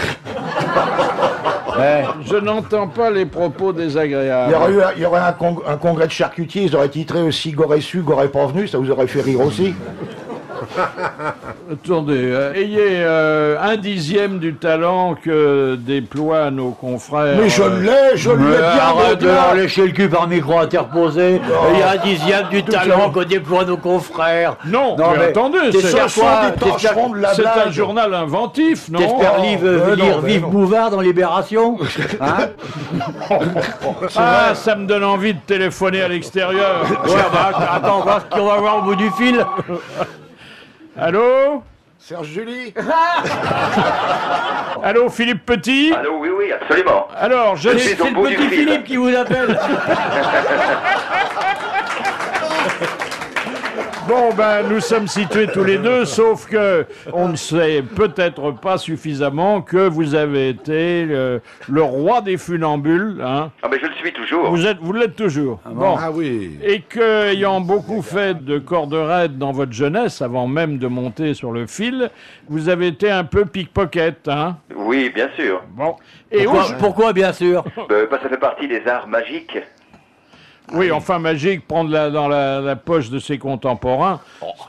[SPEAKER 9] Ouais.
[SPEAKER 3] Je n'entends pas les propos désagréables.
[SPEAKER 4] Il y aurait un congrès de charcutiers, ils auraient titré aussi Goré su, Goré pas venu, ça vous aurait fait rire aussi.
[SPEAKER 3] Attendez, ayez 1/10 du talent que déploient nos confrères.
[SPEAKER 4] Mais je l'ai
[SPEAKER 9] Mais
[SPEAKER 4] bien
[SPEAKER 9] arrête de
[SPEAKER 4] au-delà.
[SPEAKER 9] leur lécher le cul par micro interposé. Il y a 1/10 du talent qu'on déploie nos confrères.
[SPEAKER 3] Non,
[SPEAKER 9] Non,
[SPEAKER 3] mais
[SPEAKER 9] mais
[SPEAKER 3] attendez,
[SPEAKER 9] t'espères
[SPEAKER 3] c'est
[SPEAKER 9] quoi?
[SPEAKER 4] des tâcherons de la
[SPEAKER 3] c'est un
[SPEAKER 4] blague.
[SPEAKER 3] journal inventif, non?
[SPEAKER 9] T'espères lire
[SPEAKER 4] non,
[SPEAKER 9] Vive
[SPEAKER 4] non.
[SPEAKER 9] Bouvard dans Libération? Hein?
[SPEAKER 3] Ah, ça me donne envie de téléphoner à l'extérieur.
[SPEAKER 9] Ouais, bah, attends, on va voir ce qu'on va voir au bout du fil.
[SPEAKER 3] Allô?
[SPEAKER 4] Serge Julie.
[SPEAKER 3] Allô, Philippe Petit?
[SPEAKER 12] Allô, oui, oui, absolument.
[SPEAKER 3] Alors, je
[SPEAKER 12] Je
[SPEAKER 3] suis...
[SPEAKER 12] suis au
[SPEAKER 9] C'est le
[SPEAKER 12] bout du
[SPEAKER 9] petit
[SPEAKER 12] fil.
[SPEAKER 9] Philippe qui vous appelle.
[SPEAKER 3] Bon, ben, nous sommes situés tous les deux, sauf que on ne sait peut-être pas suffisamment que vous avez été le roi des funambules, hein.
[SPEAKER 12] Ah, mais je le suis toujours.
[SPEAKER 3] Vous l'êtes toujours. Bon.
[SPEAKER 7] Ah oui.
[SPEAKER 3] Et que, ayant beaucoup fait de corde raide dans votre jeunesse, avant même de monter sur le fil, vous avez été un peu pickpocket, hein.
[SPEAKER 12] Oui, bien sûr.
[SPEAKER 3] Bon. Et
[SPEAKER 9] Pourquoi, bien sûr?
[SPEAKER 12] Bah, ça fait partie des arts magiques.
[SPEAKER 3] oui, enfin, magique, prendre dans la poche de ses contemporains.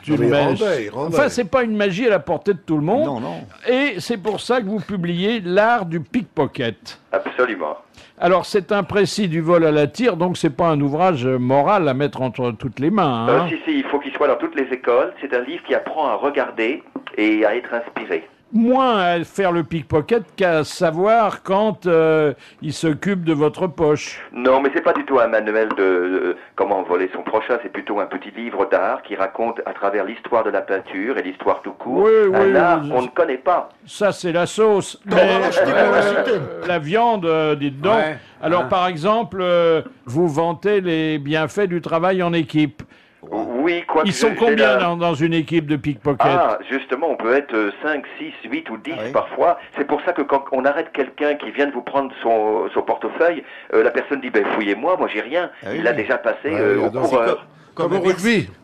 [SPEAKER 3] c'est une
[SPEAKER 7] mais
[SPEAKER 3] magie.
[SPEAKER 7] rendez.
[SPEAKER 3] Enfin, c'est pas une magie à la portée de tout le monde.
[SPEAKER 6] Non, non.
[SPEAKER 3] Et c'est pour ça que vous publiez l'art du pickpocket.
[SPEAKER 12] Absolument.
[SPEAKER 3] Alors, c'est un précis du vol à la tire, donc c'est pas un ouvrage moral à mettre entre toutes les mains, hein.
[SPEAKER 12] Si, il faut qu'il soit dans toutes les écoles. C'est un livre qui apprend à regarder et à être inspiré.
[SPEAKER 3] moins à faire le pickpocket qu'à savoir quand il s'occupe de votre poche.
[SPEAKER 13] Non, mais c'est pas du tout un manuel de comment voler son prochain, c'est plutôt un petit livre d'art qui raconte à travers l'histoire de la peinture et l'histoire tout court un art qu'on ne connaît pas.
[SPEAKER 3] Ça, c'est la sauce. Mais, la viande, dites donc.
[SPEAKER 5] Ouais.
[SPEAKER 3] Alors, par exemple, vous vantez les bienfaits du travail en équipe.
[SPEAKER 13] Oui, quoi que
[SPEAKER 3] Ils sont
[SPEAKER 13] j'ai
[SPEAKER 3] combien
[SPEAKER 13] la-
[SPEAKER 3] dans une équipe de pickpocket?
[SPEAKER 13] Ah, justement, on peut être 5, 6, 8 ou 10 parfois. C'est pour ça que quand on arrête quelqu'un qui vient de vous prendre son portefeuille, la personne dit, ben fouillez-moi, moi j'ai rien. Il l'a déjà passé au coureur.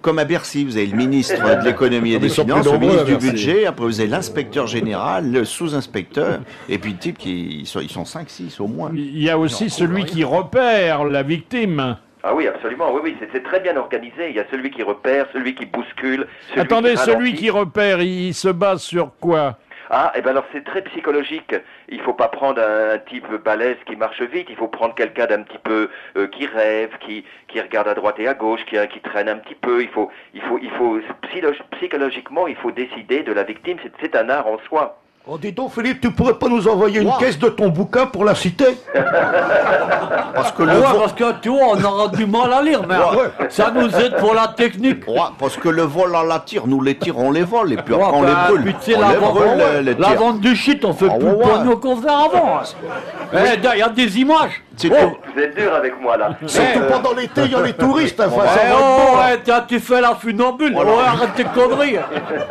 [SPEAKER 6] Comme à Bercy, vous avez le ministre de l'économie et des finances, le ministre du budget, après vous avez l'inspecteur général, le sous-inspecteur, et puis le type ils sont 5-6 au moins.
[SPEAKER 3] Il y a aussi celui qui repère la victime.
[SPEAKER 13] Ah oui, absolument, oui, c'est très bien organisé. Il y a celui qui repère, celui qui bouscule,
[SPEAKER 3] Attendez, celui
[SPEAKER 13] ralentit.
[SPEAKER 3] qui repère, il se base sur quoi?
[SPEAKER 13] Ah, et ben alors c'est très psychologique. Il faut pas prendre un type balèze qui marche vite. Il faut prendre quelqu'un d'un petit peu qui rêve, qui regarde à droite et à gauche, qui traîne un petit peu. Il faut psychologiquement, il faut décider de la victime. C'est un art en soi.
[SPEAKER 4] Oh, dis donc, Philippe, tu pourrais pas nous envoyer une caisse de ton bouquin pour la citer?
[SPEAKER 6] Parce que
[SPEAKER 9] parce que tu vois, on aura du mal à lire, mais ça nous aide pour la technique.
[SPEAKER 6] Ouais, parce que le vol à la tire, nous les tire, on les vole, et puis après on les brûle.
[SPEAKER 9] Puis tu sais,
[SPEAKER 6] On les brûle, les
[SPEAKER 9] la
[SPEAKER 6] tirs.
[SPEAKER 9] vente du shit, on fait plus de pognon qu'on faisait avant. Il y a des images.
[SPEAKER 13] Vous êtes dur avec moi là.
[SPEAKER 4] Surtout pendant l'été, il y a les touristes.
[SPEAKER 9] Tu fais la funambule. Arrête tes conneries.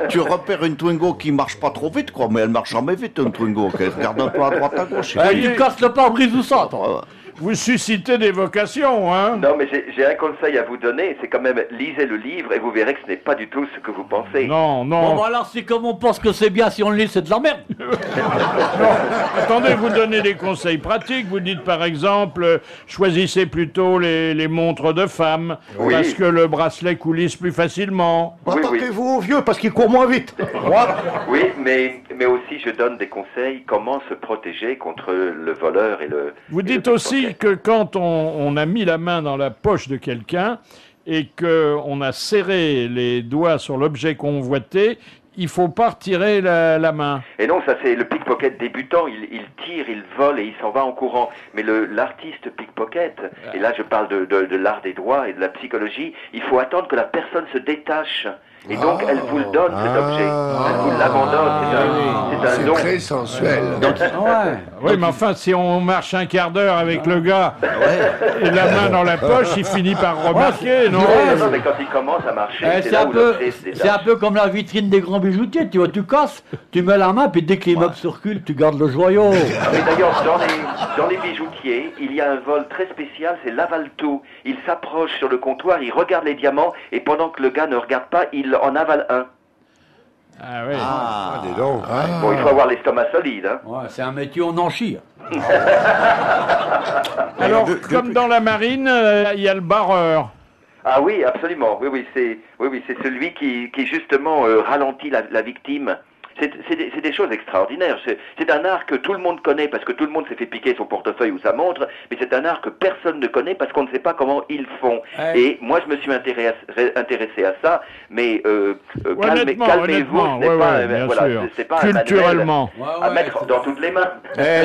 [SPEAKER 6] Tu repères une Twingo qui marche pas trop vite, quoi, mais elle marche jamais vite, une Twingo. Elle regarde un peu à droite, à gauche.
[SPEAKER 9] Tu casses le pare-brise ou ça, toi.
[SPEAKER 3] Vous suscitez des vocations, hein?
[SPEAKER 13] Non, mais j'ai un conseil à vous donner, c'est quand même lisez le livre et vous verrez que ce n'est pas du tout ce que vous pensez.
[SPEAKER 3] Non.
[SPEAKER 9] Bon, bah alors, c'est comme on pense que c'est bien, si on le lit, c'est de la merde.
[SPEAKER 3] Attendez, vous donnez des conseils pratiques. Vous dites par exemple, choisissez plutôt les montres de femmes, parce que le bracelet coulisse plus facilement.
[SPEAKER 4] Attaquez-vous aux vieux parce qu'ils courent moins vite.
[SPEAKER 13] Oui, mais aussi je donne des conseils comment se protéger contre le voleur et le...
[SPEAKER 3] Vous dites aussi que quand on a mis la main dans la poche de quelqu'un et qu'on a serré les doigts sur l'objet convoité, il faut pas retirer la main.
[SPEAKER 13] Et non, ça c'est le pickpocket débutant, il tire, il vole et il s'en va en courant. Mais l'artiste pickpocket, et là je parle de l'art des doigts et de la psychologie, il faut attendre que la personne se détache. Et donc, elle vous le donne, cet objet. Elle vous l'abandonne. C'est un don.
[SPEAKER 5] C'est très sensuel.
[SPEAKER 3] Oui, mais enfin, si on marche un quart d'heure avec le gars et la main dans la poche, il finit par remarquer, non?
[SPEAKER 13] Non, mais quand il commence à marcher,
[SPEAKER 9] C'est un peu comme la vitrine des grands bijoutiers. Tu vois, tu casses, tu mets la main, puis dès que l'immeuble circule, tu gardes le joyau.
[SPEAKER 13] Mais d'ailleurs, dans les bijoutiers, il y a un vol très spécial, c'est l'aval-tout. Il s'approche sur le comptoir, il regarde les diamants, et pendant que le gars ne regarde pas, il en avale un.
[SPEAKER 3] Ah oui.
[SPEAKER 5] Dis donc.
[SPEAKER 13] Bon, il faut avoir l'estomac solide. Hein.
[SPEAKER 9] Ouais, c'est un métier, on en chie.
[SPEAKER 3] Alors, comme dans la marine, il y a le barreur.
[SPEAKER 13] Ah oui, absolument. Oui, c'est celui qui justement ralentit la victime. C'est des choses extraordinaires. C'est un art que tout le monde connaît parce que tout le monde s'est fait piquer son portefeuille ou sa montre, mais c'est un art que personne ne connaît parce qu'on ne sait pas comment ils font. Et moi, je me suis intéressé à ça, mais calmez-vous, c'est pas un manuel à mettre dans toutes les mains.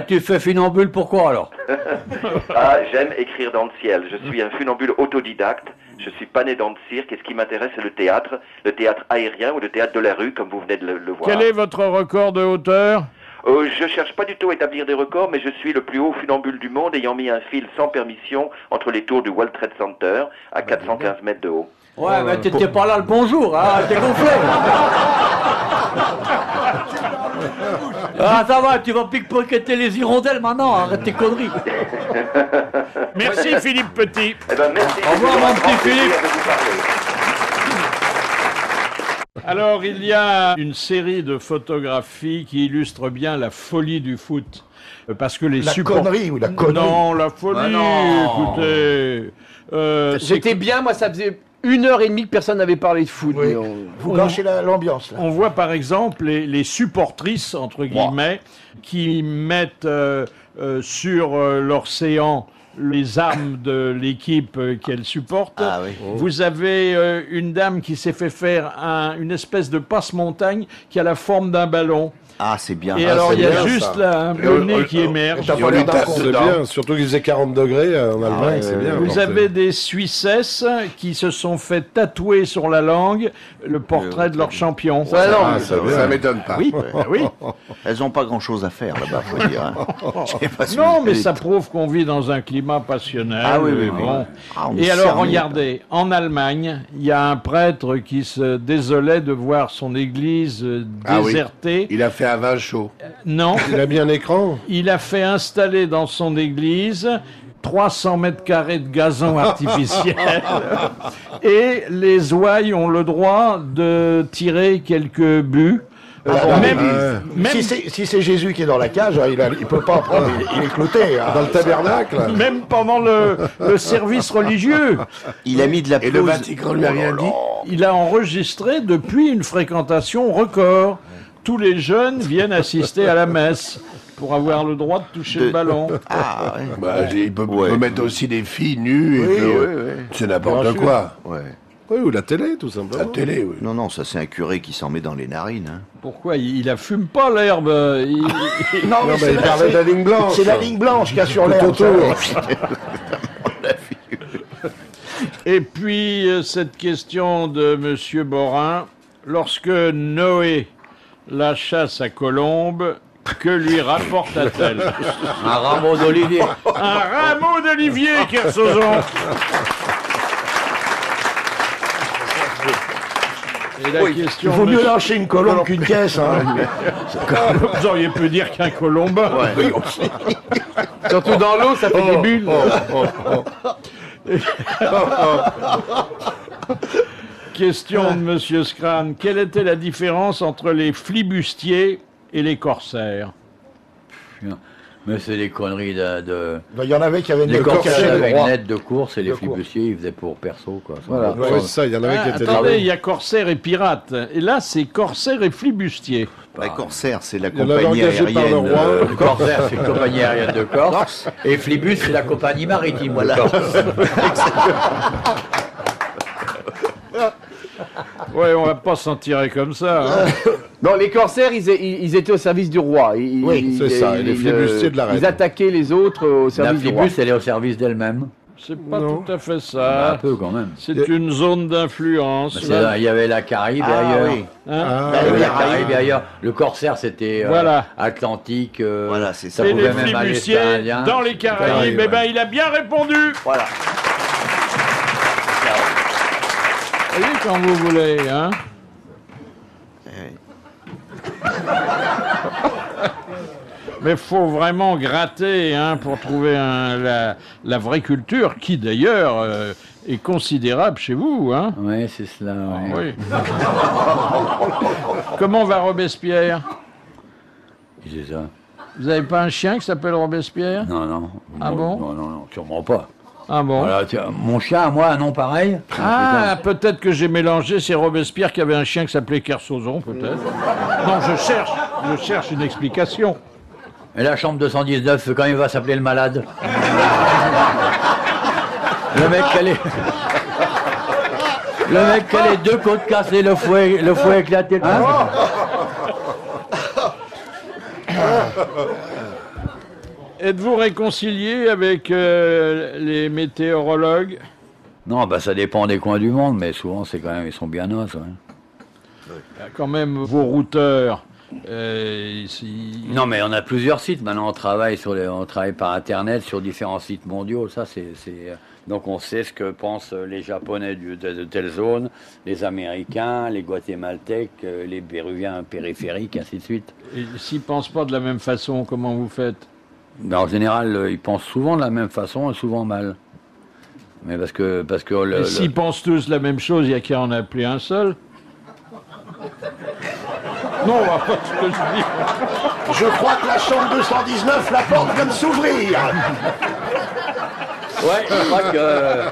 [SPEAKER 9] Tu fais funambule pourquoi alors?
[SPEAKER 13] J'aime écrire dans le ciel. Je suis un funambule autodidacte. Je suis pas né dans le cirque, et ce qui m'intéresse, c'est le théâtre aérien ou le théâtre de la rue, comme vous venez de le voir.
[SPEAKER 3] Quel est votre record de hauteur?
[SPEAKER 13] Je cherche pas du tout à établir des records, mais je suis le plus haut funambule du monde, ayant mis un fil sans permission entre les tours du World Trade Center à 415 mètres de haut.
[SPEAKER 9] Ouais, mais t'étais pas là le bonjour, hein, t'es gonflé. Ah, ça va, tu vas pickpocketer les hirondelles maintenant, arrête tes conneries.
[SPEAKER 3] Merci Philippe Petit.
[SPEAKER 13] Eh ben, merci.
[SPEAKER 9] Au revoir mon petit Philippe.
[SPEAKER 3] Alors, il y a une série de photographies qui illustrent bien la folie du foot. Parce que les
[SPEAKER 4] connerie ou la connerie?
[SPEAKER 3] Non, la folie, écoutez.
[SPEAKER 8] J'étais bien, moi, ça faisait 1h30 que personne n'avait parlé de foot.
[SPEAKER 4] Oui. Vous gâchez l'ambiance.
[SPEAKER 3] On voit par exemple les supportrices, entre guillemets, qui mettent sur leur séant les armes de l'équipe qu'elle supporte.
[SPEAKER 6] Ah oui.
[SPEAKER 3] Vous avez une dame qui s'est fait faire une espèce de passe-montagne qui a la forme d'un ballon.
[SPEAKER 6] Ah, c'est bien.
[SPEAKER 3] Et
[SPEAKER 6] Ah,
[SPEAKER 3] alors,
[SPEAKER 6] c'est
[SPEAKER 3] il y a
[SPEAKER 6] bien,
[SPEAKER 3] juste
[SPEAKER 6] ça.
[SPEAKER 3] là, le nez qui émerge.
[SPEAKER 7] C'est bien, surtout qu'il faisait 40 degrés en Allemagne, c'est bien.
[SPEAKER 3] Vous avez des Suissesses qui se sont fait tatouer sur la langue le portrait de leur champion.
[SPEAKER 5] Ça m'étonne pas.
[SPEAKER 3] Oui, oui.
[SPEAKER 6] Elles n'ont pas grand-chose à faire là-bas, faut dire. Hein. Je sais pas si
[SPEAKER 3] Non,
[SPEAKER 6] vous
[SPEAKER 3] mais
[SPEAKER 6] avez-
[SPEAKER 3] ça prouve qu'on vit dans un climat passionnel.
[SPEAKER 6] Ah oui, oui, oui.
[SPEAKER 3] Bon.
[SPEAKER 6] Ah, on est
[SPEAKER 3] Et alors,
[SPEAKER 6] cerné,
[SPEAKER 3] regardez, en Allemagne, il y a un prêtre qui se désolait de voir son église
[SPEAKER 5] Ah oui.
[SPEAKER 3] désertée.
[SPEAKER 5] Il a fait un vin chaud.
[SPEAKER 3] Non.
[SPEAKER 7] Il a mis un écran.
[SPEAKER 3] Il a fait installer dans son église 300 mètres carrés de gazon artificiel. Et les ouailles ont le droit de tirer quelques buts. Même
[SPEAKER 4] Si c'est Jésus qui est dans la cage, il peut pas en prendre, il est clouté. Hein.
[SPEAKER 7] Dans le tabernacle.
[SPEAKER 3] Même pendant le service religieux.
[SPEAKER 6] Il a mis de la
[SPEAKER 5] Et le
[SPEAKER 6] pelouse.
[SPEAKER 5] Vatican lui a rien dit.
[SPEAKER 3] Il a enregistré depuis une fréquentation record. Tous les jeunes viennent assister à la messe pour avoir le droit de toucher le ballon.
[SPEAKER 6] Ah, ouais.
[SPEAKER 5] Bah, il peut mettre aussi des filles nues. et
[SPEAKER 6] Oui,
[SPEAKER 5] puis,
[SPEAKER 6] oui, oui.
[SPEAKER 5] C'est n'importe
[SPEAKER 6] Bien sûr.
[SPEAKER 5] quoi.
[SPEAKER 6] Ouais.
[SPEAKER 7] Oui, ou la télé, tout simplement.
[SPEAKER 5] La télé, oui.
[SPEAKER 6] Non, non, ça c'est un curé qui s'en met dans les narines. Hein.
[SPEAKER 3] Pourquoi il la fume pas l'herbe
[SPEAKER 4] Non, mais
[SPEAKER 7] il parlait de la ligne blanche.
[SPEAKER 4] C'est la ligne blanche qu'il y a sur l'herbe.
[SPEAKER 7] Tout autour.
[SPEAKER 3] Et puis cette question de Monsieur Borin, lorsque Noé la chasse à Colombe, que lui rapporta-t-elle?
[SPEAKER 9] Un rameau d'olivier.
[SPEAKER 3] Un rameau d'olivier, Kersozon. Et la question
[SPEAKER 4] Il vaut
[SPEAKER 3] de
[SPEAKER 4] mieux lâcher une colombe qu'une caisse. Hein.
[SPEAKER 3] Vous auriez pu dire qu'un colombin.
[SPEAKER 6] Ouais.
[SPEAKER 8] Surtout dans l'eau, ça fait des bulles.
[SPEAKER 3] Question de Monsieur Scran. Quelle était la différence entre les flibustiers et les corsaires?
[SPEAKER 9] Mais c'est des conneries de...
[SPEAKER 4] Il y en avait qui avaient
[SPEAKER 9] Les
[SPEAKER 4] une
[SPEAKER 9] corsaires avaient une
[SPEAKER 4] droit.
[SPEAKER 9] lettre de course et les
[SPEAKER 4] De course.
[SPEAKER 9] flibustiers, ils faisaient pour perso, quoi.
[SPEAKER 8] Voilà.
[SPEAKER 7] Ouais, c'est ça, il y en avait qui étaient
[SPEAKER 3] Attendez, il y a corsaire et pirate. Et là, c'est corsaire et flibustier.
[SPEAKER 6] Bah, Corsair, c'est la
[SPEAKER 7] Il y en avait
[SPEAKER 6] compagnie
[SPEAKER 7] engagé par le
[SPEAKER 6] aérienne.
[SPEAKER 7] roi.
[SPEAKER 9] Le corsaire, c'est une compagnie aérienne de Corse. Et Flibus, c'est la compagnie maritime de Corse.
[SPEAKER 3] Ouais, on va pas s'en tirer comme ça. Hein.
[SPEAKER 8] Non, les corsaires, ils étaient au service du roi.
[SPEAKER 7] Oui, c'est ça, et les flibustiers de la reine.
[SPEAKER 8] Ils attaquaient les autres au
[SPEAKER 9] La
[SPEAKER 8] service du roi.
[SPEAKER 9] Flibus, elle est au service d'elle-même.
[SPEAKER 3] C'est pas
[SPEAKER 7] Non.
[SPEAKER 3] tout à fait
[SPEAKER 9] Un
[SPEAKER 3] ça.
[SPEAKER 9] peu, quand même.
[SPEAKER 3] C'est une zone d'influence.
[SPEAKER 9] Il y avait la Caraïbe et
[SPEAKER 6] Ah,
[SPEAKER 9] ailleurs.
[SPEAKER 6] oui.
[SPEAKER 3] Hein.
[SPEAKER 7] Ah,
[SPEAKER 9] Il y avait la Caraïbe et ailleurs. Le corsaire, c'était
[SPEAKER 3] Voilà.
[SPEAKER 9] Atlantique.
[SPEAKER 6] Voilà, c'est ça.
[SPEAKER 9] Ça
[SPEAKER 3] Et
[SPEAKER 9] pouvait
[SPEAKER 3] les
[SPEAKER 9] même aller
[SPEAKER 3] flibustiers
[SPEAKER 9] jusqu'à Indien.
[SPEAKER 3] dans les Caraïbes,
[SPEAKER 7] Caraïbes,
[SPEAKER 3] eh ben, il a bien répondu.
[SPEAKER 6] Voilà.
[SPEAKER 3] Vous voyez quand vous voulez, hein. Mais faut vraiment gratter hein, pour trouver la vraie culture, qui d'ailleurs est considérable chez vous. Hein.
[SPEAKER 9] Oui, c'est cela. Ouais.
[SPEAKER 3] Oui. Comment va Robespierre?
[SPEAKER 9] C'est ça.
[SPEAKER 3] Vous n'avez pas un chien qui s'appelle Robespierre?
[SPEAKER 9] Non, non.
[SPEAKER 3] Ah bon?
[SPEAKER 9] Non, non, non, sûrement pas.
[SPEAKER 3] Ah bon?
[SPEAKER 9] Voilà, tiens, mon chien, à moi, un nom pareil.
[SPEAKER 3] Ah, peut-être que j'ai mélangé, c'est Robespierre qui avait un chien qui s'appelait Kersozon, peut-être. Non, je cherche une explication.
[SPEAKER 9] Et la chambre 219, quand il va s'appeler le malade. Le mec qui a les deux côtes cassées, le fouet éclaté. Hein?
[SPEAKER 3] Êtes-vous réconcilié avec les météorologues?
[SPEAKER 9] Non, bah ça dépend des coins du monde, mais souvent c'est quand même, ils sont bien os. Ouais.
[SPEAKER 3] Quand même, vos routeurs.
[SPEAKER 9] Non, mais on a plusieurs sites. Maintenant, on travaille par Internet sur différents sites mondiaux. Ça, donc on sait ce que pensent les Japonais de telle zone, les Américains, les Guatémaltèques, les Péruviens périphériques, ainsi de suite.
[SPEAKER 3] Et s'ils ne pensent pas de la même façon, comment vous faites?
[SPEAKER 9] Ben, en général, ils pensent souvent de la même façon et souvent mal. Mais parce que
[SPEAKER 3] Et s'ils pensent tous la même chose, il n'y a qu'à en appeler un seul. Non, on va pas tout le dire.
[SPEAKER 4] Je crois que la chambre 219, la porte vient de s'ouvrir.
[SPEAKER 9] Ouais, je crois que...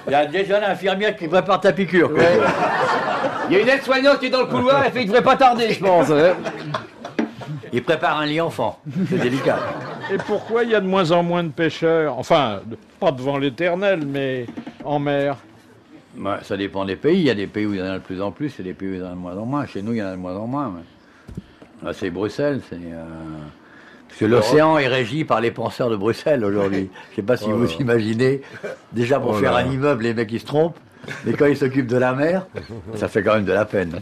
[SPEAKER 9] Il y a déjà l'infirmière qui prépare ta piqûre. Quoi.
[SPEAKER 8] Ouais. Il y a une aide-soignante qui est dans le couloir, elle fait qu'il ne devrait pas tarder, je pense.
[SPEAKER 9] Il prépare un lit enfant. C'est délicat.
[SPEAKER 3] Et pourquoi il y a de moins en moins de pêcheurs? Enfin, pas devant l'éternel, mais en mer.
[SPEAKER 9] Ouais, ça dépend des pays. Il y a des pays où il y en a de plus en plus, et des pays où il y en a de moins en moins. Chez nous, il y en a de moins en moins. Là, c'est Bruxelles. Parce que l'océan est régi par les penseurs de Bruxelles aujourd'hui. Je ne sais pas si vous imaginez. Déjà, pour faire un immeuble, les mecs, ils se trompent. Mais quand ils s'occupent de la mer, ça fait quand même de la peine.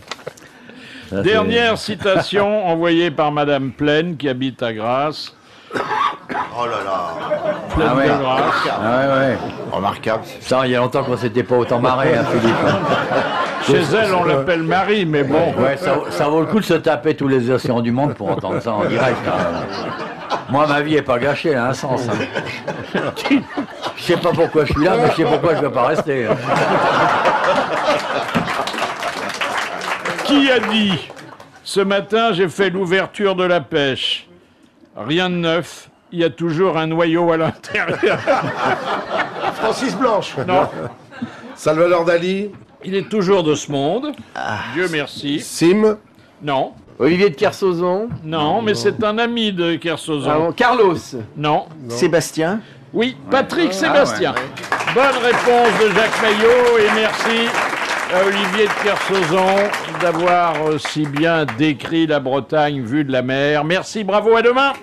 [SPEAKER 9] Ça,
[SPEAKER 3] Dernière citation envoyée par Madame Plaine, qui habite à Grasse.
[SPEAKER 6] Oh là là.
[SPEAKER 3] Plaine de Grasse.
[SPEAKER 9] Ah ouais.
[SPEAKER 6] Remarquable.
[SPEAKER 9] Ça, il y a longtemps qu'on s'était pas autant marré, hein, Philippe.
[SPEAKER 3] Chez elle, on l'appelle Marie, mais bon.
[SPEAKER 9] Ouais, ça vaut le coup de se taper tous les océans du monde pour entendre ça en direct. Hein. Moi, ma vie est pas gâchée, elle a un sens. Hein. Je sais pas pourquoi je suis là, mais je sais pourquoi je ne vais pas rester. Hein.
[SPEAKER 3] Qui a dit « Ce matin, j'ai fait l'ouverture de la pêche. Rien de neuf, il y a toujours un noyau à l'intérieur. »
[SPEAKER 4] Francis Blanche.
[SPEAKER 3] Non.
[SPEAKER 7] Salvador Dali.
[SPEAKER 3] Il est toujours de ce monde. Dieu merci.
[SPEAKER 7] Sim.
[SPEAKER 3] Non.
[SPEAKER 8] Olivier de Kersauzon.
[SPEAKER 3] Non, mais c'est un ami de Kersauzon.
[SPEAKER 8] Ah bon, Carlos.
[SPEAKER 3] Non.
[SPEAKER 6] Sébastien.
[SPEAKER 3] Oui, Patrick Sébastien.
[SPEAKER 9] Ouais.
[SPEAKER 3] Bonne réponse de Jacques Maillot et merci à Olivier de Kersauzon d'avoir si bien décrit la Bretagne vue de la mer. Merci, bravo, à demain.